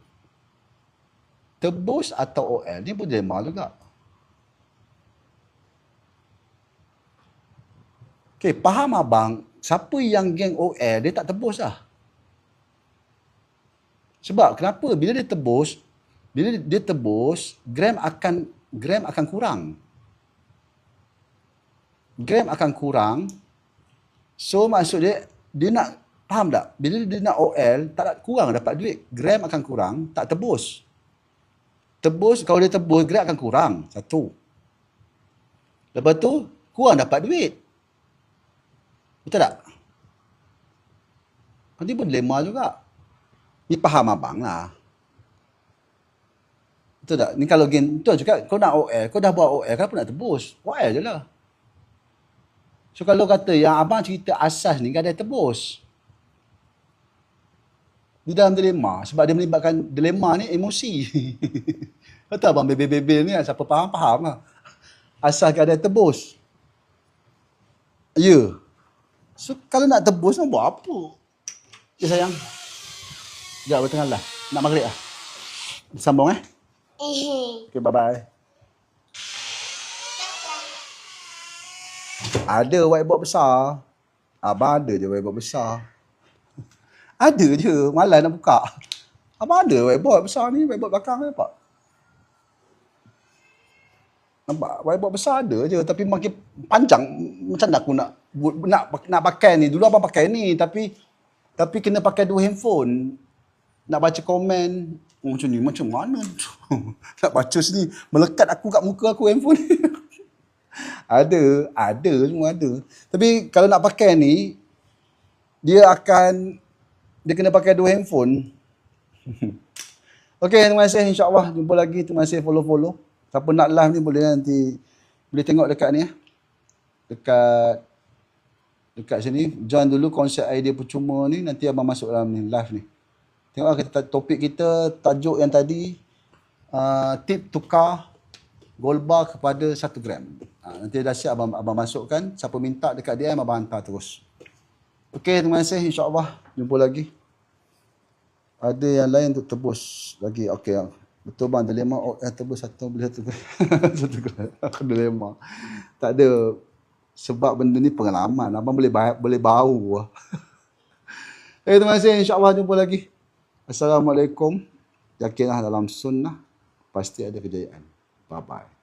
tebus atau OL ni pun dilema juga. Okay, faham abang, siapa yang geng OL dia tak tebus lah. Sebab kenapa? Bila dia tebus, gram akan kurang. Gram akan kurang. So maksud dia nak, faham tak? Bila dia nak OL, tak nak kurang dapat duit. Gram akan kurang, tak tebus. Kalau dia tebus, gram akan kurang. Satu. Lepas tu, kurang dapat duit. Betul tak? Nanti pun dilema juga. Ni faham abang lah. Betul tak? Ni kalau betul cakap, kau nak OL, kau dah buat OL, kenapa nak tebus? OL je lah. So kalau kata yang abang cerita asas ni kan dia tebus. Di dalam dilema. Sebab dia melibatkan dilema ni emosi. Betul abang bebel-bebel ni siapa faham lah. Asas kan dia tebus. Ya. So kalau nak tebus nak buat apa? Ya sayang. Sekejap bertengah lah. Nak maghrib lah. Sambung Okay, bye-bye. Ada whiteboard besar. Abang ada je whiteboard besar. Ada je, malas nak buka. Abang ada whiteboard besar ni, whiteboard belakang ni nampak. Nampak whiteboard besar ada je tapi makin panjang. Macam mana aku nak pakai ni? Dulu abang pakai ni tapi kena pakai 2 handphone. Nak baca komen macam ni, macam mana nak baca sini, melekat aku kat muka aku handphone ni. Ada, semua ada. Tapi kalau nak pakai ni, dia kena pakai 2 handphone. Okey, terima kasih, insyaAllah jumpa lagi. Terima kasih follow. Siapa nak live ni boleh nanti boleh tengok dekat ni ya. Dekat sini. Join dulu konsep idea percuma ni, nanti abang masuk dalam ni live ni. Tengok topik kita, tajuk yang tadi, tip tukar gold bar kepada 1 gram. Nanti dah siap abang masukkan. Siapa minta dekat DM, abang hantar terus. Okey, terima kasih, insyaAllah jumpa lagi. Ada yang lain untuk tebus lagi. Okey, betul bang, dilema tebus satu beli satu. Aku dilema. Tak ada, sebab benda ni pengalaman. Abang boleh bau. Terima kasih, insyaAllah jumpa lagi. Assalamualaikum. Yakinlah dalam sunnah pasti ada kejayaan. Bye-bye.